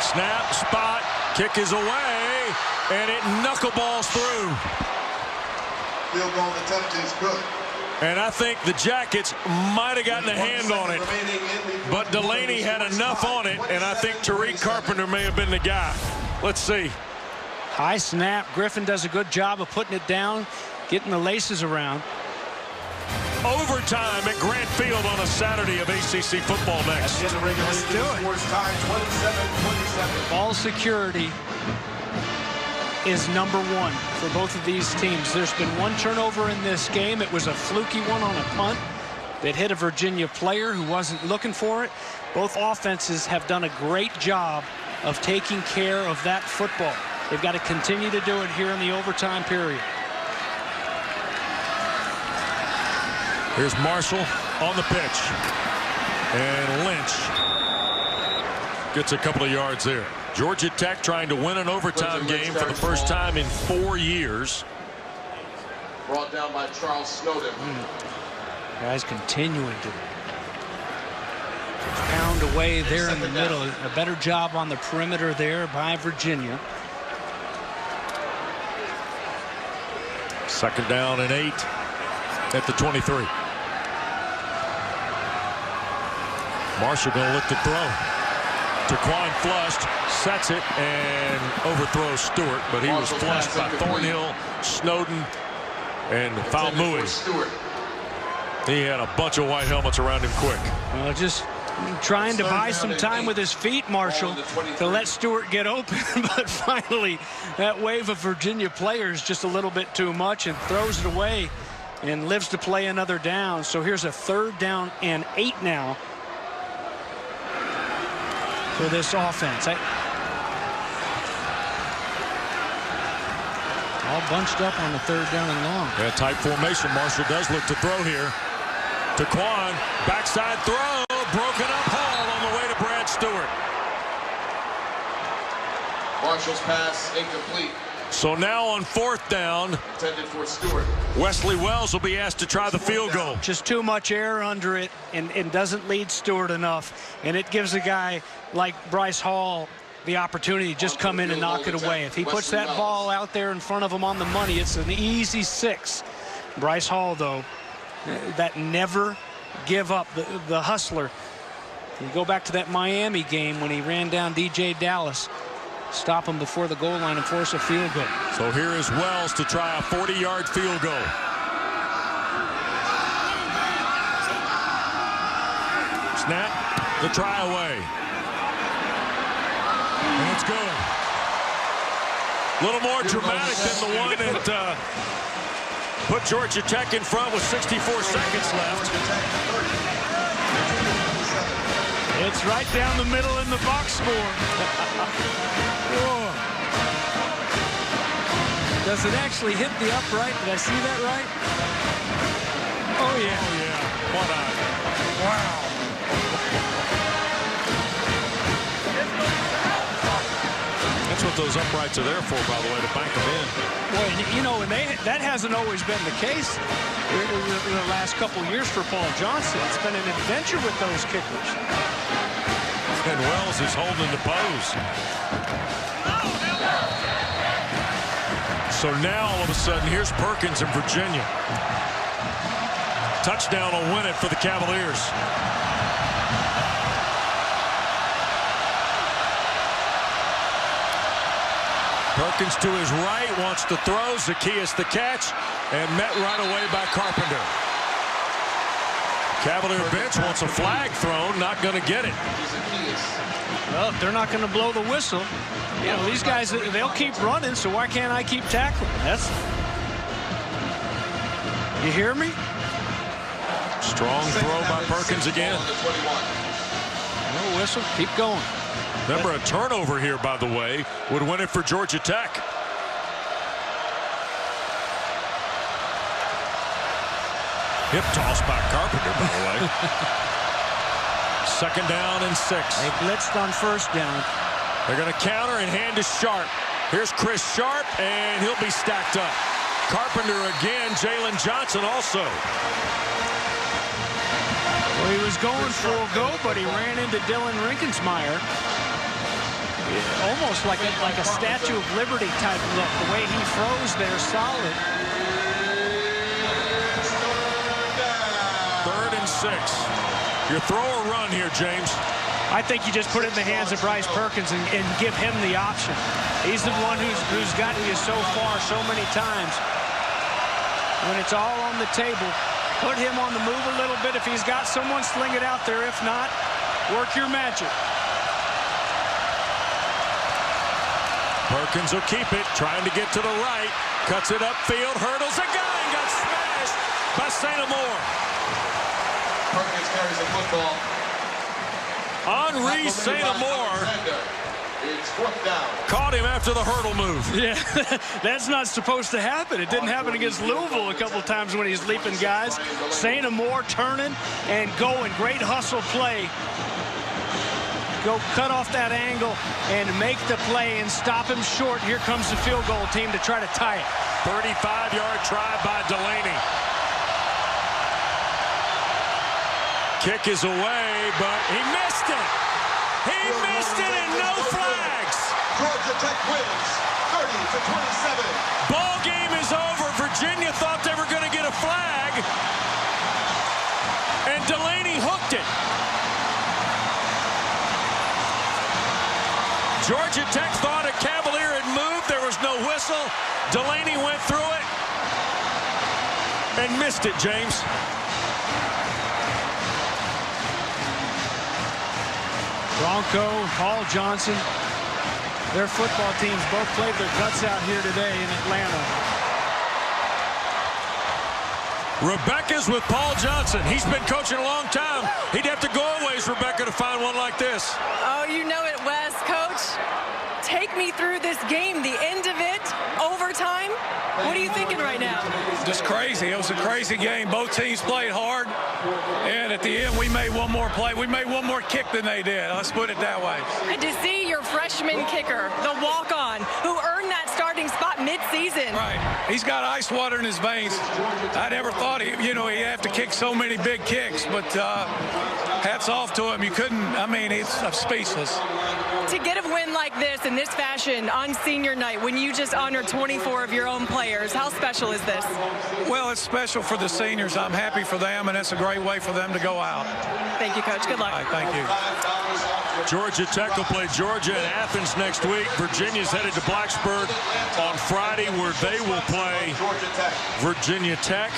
Speaker 1: Snap, spot, kick is away, and it knuckleballs through.
Speaker 4: Field goal attempt is good.
Speaker 1: And I think the Jackets might have gotten a hand on it, but Delaney had enough on it, and I think Tariq Carpenter may have been the guy. Let's see.
Speaker 2: High snap. Griffin does a good job of putting it down, getting the laces around.
Speaker 1: Overtime at Grant Field on a Saturday of ACC football next.
Speaker 2: Let's do it. Ball security is #1 for both of these teams. There's been one turnover in this game. It was a fluky one on a punt that hit a Virginia player who wasn't looking for it. Both offenses have done a great job of taking care of that football. They've got to continue to do it here in the overtime period.
Speaker 1: Here's Marshall on the pitch. And Lynch gets a couple of yards there. Georgia Tech trying to win an overtime game for the first time in 4 years.
Speaker 4: Brought down by Charles Snowden.
Speaker 2: Guys continuing to pound away there in the middle. A better job on the perimeter there by Virginia.
Speaker 1: Second down and 8 at the 23. Marshall going to look to throw. Taquan flushed, sets it, and overthrows Stewart, but he was flushed by Thornhill, Snowden, and Falmouth. He had a bunch of white helmets around him quick.
Speaker 2: Well, just trying to buy some time with his feet, Marshall, to let Stewart get open, but finally that wave of Virginia players just a little bit too much and throws it away and lives to play another down. So here's a 3rd down and 8 now for this offense. All bunched up on the 3rd down and long.
Speaker 1: Yeah, tight formation. Marshall does look to throw here. Taquan, backside throw, broken up hole on the way to Brad Stewart.
Speaker 4: Marshall's pass incomplete.
Speaker 1: So now on 4th down,
Speaker 4: Intended for Stewart.
Speaker 1: Wesley Wells will be asked to try the field goal.
Speaker 2: Just too much air under it and doesn't lead Stewart enough. And it gives a guy like Bryce Hall the opportunity to just come in and knock it away. If he puts that ball out there in front of him on the money, it's an easy 6. Bryce Hall, though, that never give up, the hustler. You go back to that Miami game when he ran down DJ Dallas. Stop him before the goal line and force a field goal.
Speaker 1: So here is Wells to try a 40-yard field goal. Snap, the try away. And it's good. A little more dramatic than the one that put Georgia Tech in front with 64 seconds left.
Speaker 2: It's right down the middle in the box score. Does it actually hit the upright? Did I see that right? Oh, yeah.
Speaker 1: Oh, yeah. What a... Wow. That's what those uprights are there for, by the way, to bank them in.
Speaker 2: Boy, you know, and that hasn't always been the case in the last couple years for Paul Johnson. It's been an adventure with those kickers.
Speaker 1: And Wells is holding the pose. So now, all of a sudden, here's Perkins in Virginia. Touchdown will win it for the Cavaliers. Perkins to his right, wants to throw. Zacchaeus the catch, and met right away by Carpenter. Cavalier bench wants a flag thrown, not going to get it.
Speaker 2: Well, if they're not going to blow the whistle, you know, these guys, they'll keep running, so why can't I keep tackling? You hear me?
Speaker 1: Strong throw by Perkins again.
Speaker 2: No whistle. Keep going.
Speaker 1: Remember, a turnover here, by the way, would win it for Georgia Tech. Hip toss by Carpenter, by the way. 2nd down and 6.
Speaker 2: They blitzed on 1st down.
Speaker 1: They're going to counter and hand to Sharp. Here's Chris Sharp, and he'll be stacked up. Carpenter again. Jalen Johnson also.
Speaker 2: Well, he was going full go, but he ran into Dylan Rinkensmeyer. Almost like a Statue of Liberty type look. The way he froze there, solid.
Speaker 1: 3rd and 6. Your throw or run here, James?
Speaker 2: I think you just put it in the hands of Bryce Perkins and give him the option. He's the one who's gotten you so far so many times. When it's all on the table, put him on the move a little bit. If he's got someone, sling it out there. If not, work your magic.
Speaker 1: Perkins will keep it, trying to get to the right. Cuts it upfield, hurdles a guy, and got smashed by St. Amour.
Speaker 4: Perkins carries the football.
Speaker 1: Henri St. Amour
Speaker 4: It's 4th down.
Speaker 1: caught him after the hurdle move.
Speaker 2: Yeah, that's not supposed to happen. It didn't happen against Louisville a couple times when he's leaping guys. St. Amour turning and going. Great hustle play. Go cut off that angle and make the play and stop him short. Here comes the field goal team to try to tie it.
Speaker 1: 35-yard try by Delaney. Kick is away, but he missed it. He missed it and no flags.
Speaker 4: Georgia Tech wins 30-27.
Speaker 1: Ball game is over. Virginia thought they were going to get a flag, and Delaney hooked it. Georgia Tech thought a Cavalier had moved. There was no whistle. Delaney went through it and missed it, James.
Speaker 2: Bronco, Paul Johnson, their football teams both played their guts out here today in Atlanta.
Speaker 1: Rebecca's with Paul Johnson. He's been coaching a long time. He'd have to go a ways, Rebecca, to find one like this.
Speaker 3: Oh, you know it, Wes. Coach, take me through this game, the end of it, overtime. What are you thinking right now?
Speaker 6: Just crazy. It was a crazy game. Both teams played hard, and at the end, we made one more play. We made one more kick than they did. Let's put it that way.
Speaker 3: And to see your freshman kicker, the walk-on, who earned that starting spot mid-season.
Speaker 6: Right. He's got ice water in his veins. I never thought he'd have to kick so many big kicks, but hats off to him. You couldn't, I'm speechless.
Speaker 3: To get a win like this in this fashion on senior night, when you just honored 24 of your own players, how special is this?
Speaker 6: Well, it's special for the seniors. I'm happy for them, and it's a great way for them to go out.
Speaker 3: Thank you, Coach. Good luck.
Speaker 6: All right, thank you.
Speaker 1: Georgia Tech will play Georgia in Athens next week. Virginia's headed to Blacksburg on Friday, where they will play Virginia Tech.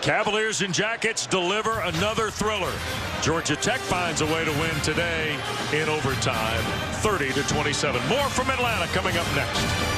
Speaker 1: Cavaliers and Jackets deliver another thriller. Georgia Tech finds a way to win today in overtime, 30-27. More from Atlanta coming up next.